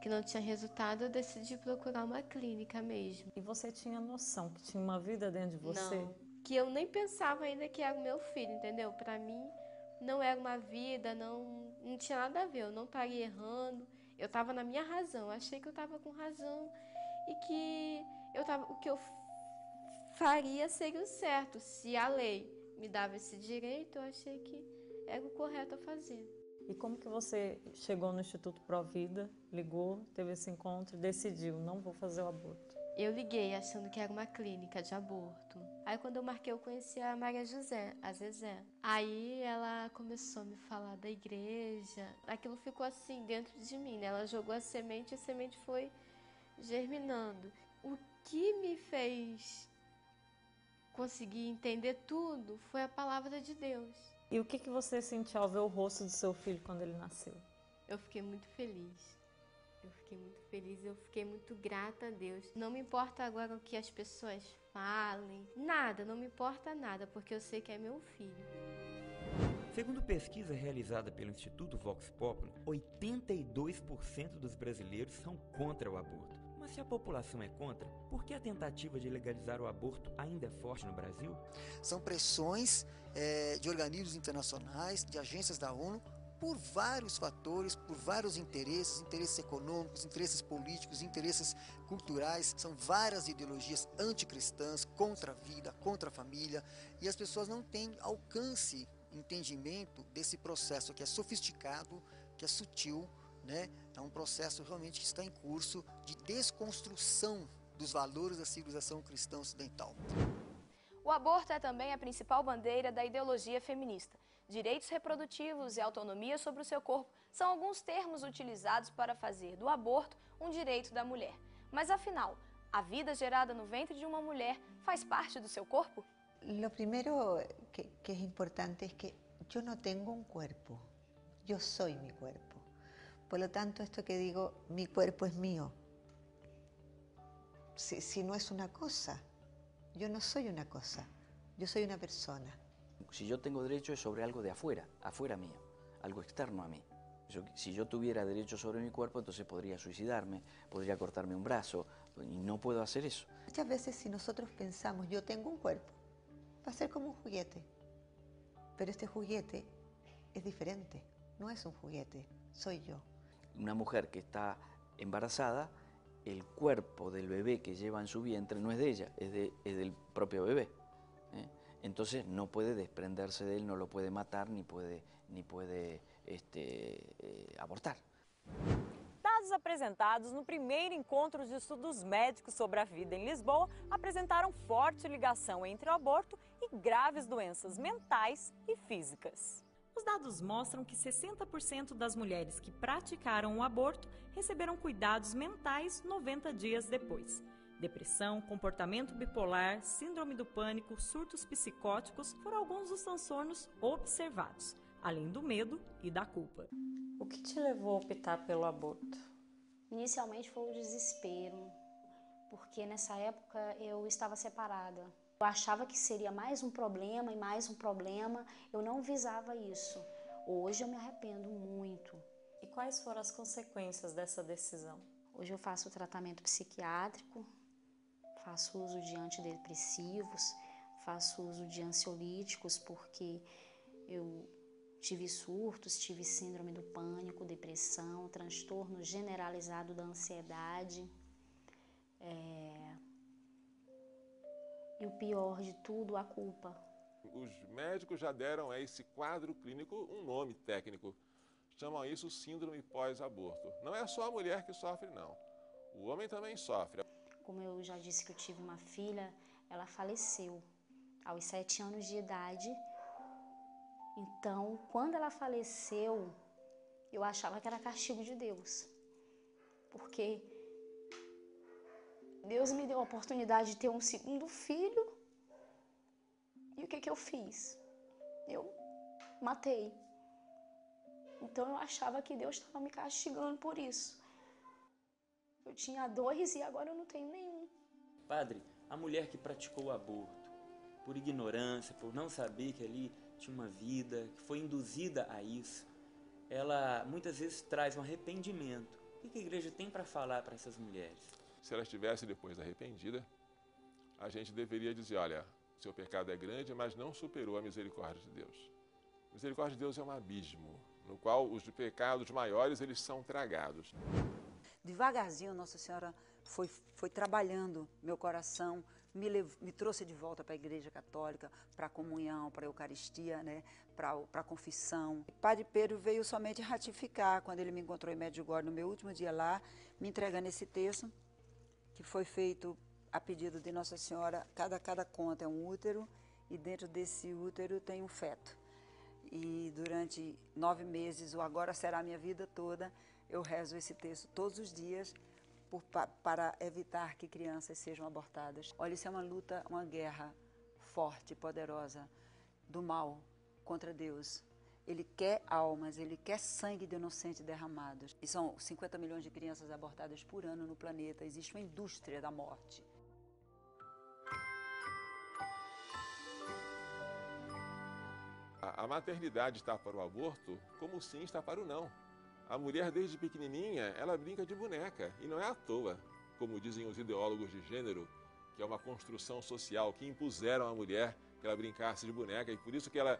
não tinha resultado, eu decidi procurar uma clínica mesmo. E você tinha noção que tinha uma vida dentro de você? Não, que eu nem pensava ainda que era o meu filho, entendeu? Para mim, não era uma vida, não tinha nada a ver, eu não estaria errando, eu estava na minha razão, achei que eu estava com razão e que o que eu faria seria o certo. Se a lei me dava esse direito, eu achei que era o correto a fazer. E como que você chegou no Instituto Pró-Vida, ligou, teve esse encontro e decidiu, não vou fazer o aborto? Eu liguei achando que era uma clínica de aborto. Aí quando eu marquei, eu conheci a Maria José, a Zezé. Aí ela começou a me falar da igreja. Aquilo ficou assim dentro de mim, né? Ela jogou a semente e a semente foi germinando. O que me fez conseguir entender tudo foi a palavra de Deus. E o que você sentiu ao ver o rosto do seu filho quando ele nasceu? Eu fiquei muito feliz. Eu fiquei muito grata a Deus. Não me importa agora o que as pessoas falem, nada, não me importa nada, porque eu sei que é meu filho. Segundo pesquisa realizada pelo Instituto Vox Populi, 82% dos brasileiros são contra o aborto. Mas se a população é contra, por que a tentativa de legalizar o aborto ainda é forte no Brasil? São pressões de organismos internacionais, de agências da ONU, por vários fatores, por vários interesses econômicos, interesses políticos, interesses culturais. São várias ideologias anticristãs, contra a vida, contra a família, e as pessoas não têm alcance, entendimento desse processo que é sofisticado, que é sutil, né? É um processo realmente que está em curso de desconstrução dos valores da civilização cristã ocidental. O aborto é também a principal bandeira da ideologia feminista. Direitos reprodutivos e autonomia sobre o seu corpo são alguns termos utilizados para fazer do aborto um direito da mulher. Mas afinal, a vida gerada no ventre de uma mulher faz parte do seu corpo? Lo primero que es importante es que yo no tengo un cuerpo, yo soy mi cuerpo. Por lo tanto, esto que digo, mi cuerpo es mío. Si no es una cosa, yo no soy una cosa, yo soy una persona. Si yo tengo derecho es sobre algo de afuera, afuera mío, algo externo a mí. Si yo tuviera derecho sobre mi cuerpo, entonces podría suicidarme, podría cortarme un brazo, y no puedo hacer eso. Muchas veces si nosotros pensamos, yo tengo un cuerpo, va a ser como un juguete, pero este juguete es diferente, no es un juguete, soy yo. Una mujer que está embarazada, el cuerpo del bebé que lleva en su vientre no es de ella, es del propio bebé. Entonces no puede desprenderse de él, no lo puede matar, ni puede abortar. Dados apresentados no primeiro encontro de estudos médicos sobre a vida em Lisboa apresentaram forte ligação entre o aborto e graves doenças mentais e físicas. Os dados mostram que 60% das mulheres que praticaram o aborto receberam cuidados mentais 90 dias depois. Depressão, comportamento bipolar, síndrome do pânico, surtos psicóticos foram alguns dos transtornos observados. além do medo e da culpa. O que te levou a optar pelo aborto? Inicialmente foi o desespero, porque nessa época eu estava separada. Eu achava que seria mais um problema e mais um problema, eu não visava isso. Hoje eu me arrependo muito. E quais foram as consequências dessa decisão? Hoje eu faço tratamento psiquiátrico, faço uso de antidepressivos, faço uso de ansiolíticos porque eu tive surtos, tive síndrome do pânico, depressão, transtorno generalizado da ansiedade. E o pior de tudo, a culpa. Os médicos já deram a esse quadro clínico um nome técnico. Chamam isso síndrome pós-aborto. Não é só a mulher que sofre, não. O homem também sofre. Como eu já disse que eu tive uma filha, ela faleceu aos 7 anos de idade. Então, quando ela faleceu, eu achava que era castigo de Deus. Porque Deus me deu a oportunidade de ter um segundo filho. E o que eu fiz? Eu matei. Então eu achava que Deus estava me castigando por isso. Eu tinha 2 e agora eu não tenho nenhum. Padre, a mulher que praticou o aborto, por ignorância, por não saber que ali tinha uma vida, que foi induzida a isso, ela muitas vezes traz um arrependimento. O que a igreja tem para falar para essas mulheres? Se ela estivesse depois arrependida, a gente deveria dizer, olha, seu pecado é grande, mas não superou a misericórdia de Deus. A misericórdia de Deus é um abismo, no qual os pecados maiores, eles são tragados. Devagarzinho, Nossa Senhora foi trabalhando meu coração, me trouxe de volta para a Igreja Católica, para a comunhão, para a Eucaristia, né, para a confissão. O Padre Pedro veio somente ratificar, quando ele me encontrou em Medjugorje, no meu último dia lá, me entregando esse texto, que foi feito a pedido de Nossa Senhora. Cada conta é um útero, e dentro desse útero tem um feto. E durante 9 meses, ou agora será a minha vida toda, eu rezo esse texto todos os dias para evitar que crianças sejam abortadas. Olha, isso é uma luta, uma guerra forte, poderosa do mal contra Deus. Ele quer almas, ele quer sangue de inocentes derramados. E são 50 milhões de crianças abortadas por ano no planeta. Existe uma indústria da morte. A maternidade está para o aborto, como sim está para o não. A mulher, desde pequenininha, ela brinca de boneca, e não é à toa, como dizem os ideólogos de gênero, que é uma construção social que impuseram à mulher que ela brincasse de boneca, e por isso que ela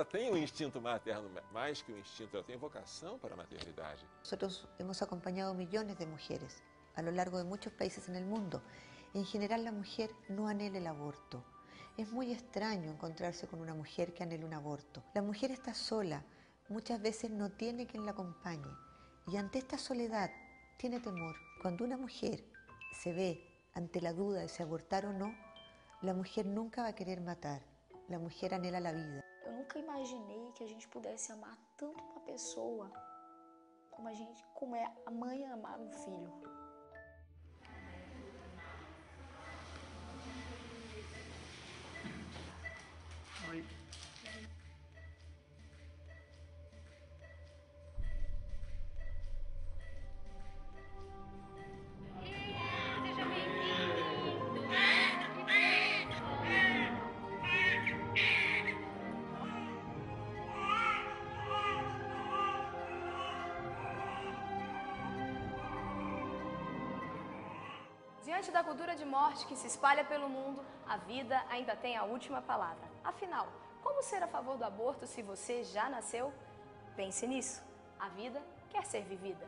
tem um instinto materno, mais que um instinto, ela tem vocação para a maternidade. Nosotros hemos acompañado millones de mujeres a lo largo de muchos países en el mundo. En general, la mujer no anhela el aborto. Es muy extraño encontrarse con una mujer que anhela un aborto. La mujer está sola, muchas veces no tiene quien la acompañe, y ante esta soledad tiene temor. Cuando una mujer se ve ante la duda de si abortar o no, la mujer nunca va a querer matar. La mujer anhela la vida. Eu nunca imaginei que a gente pudesse amar tanto uma pessoa como é a mãe amar um filho. Oi. Diante da cultura de morte que se espalha pelo mundo, a vida ainda tem a última palavra. Afinal, como ser a favor do aborto se você já nasceu? Pense nisso. A vida quer ser vivida.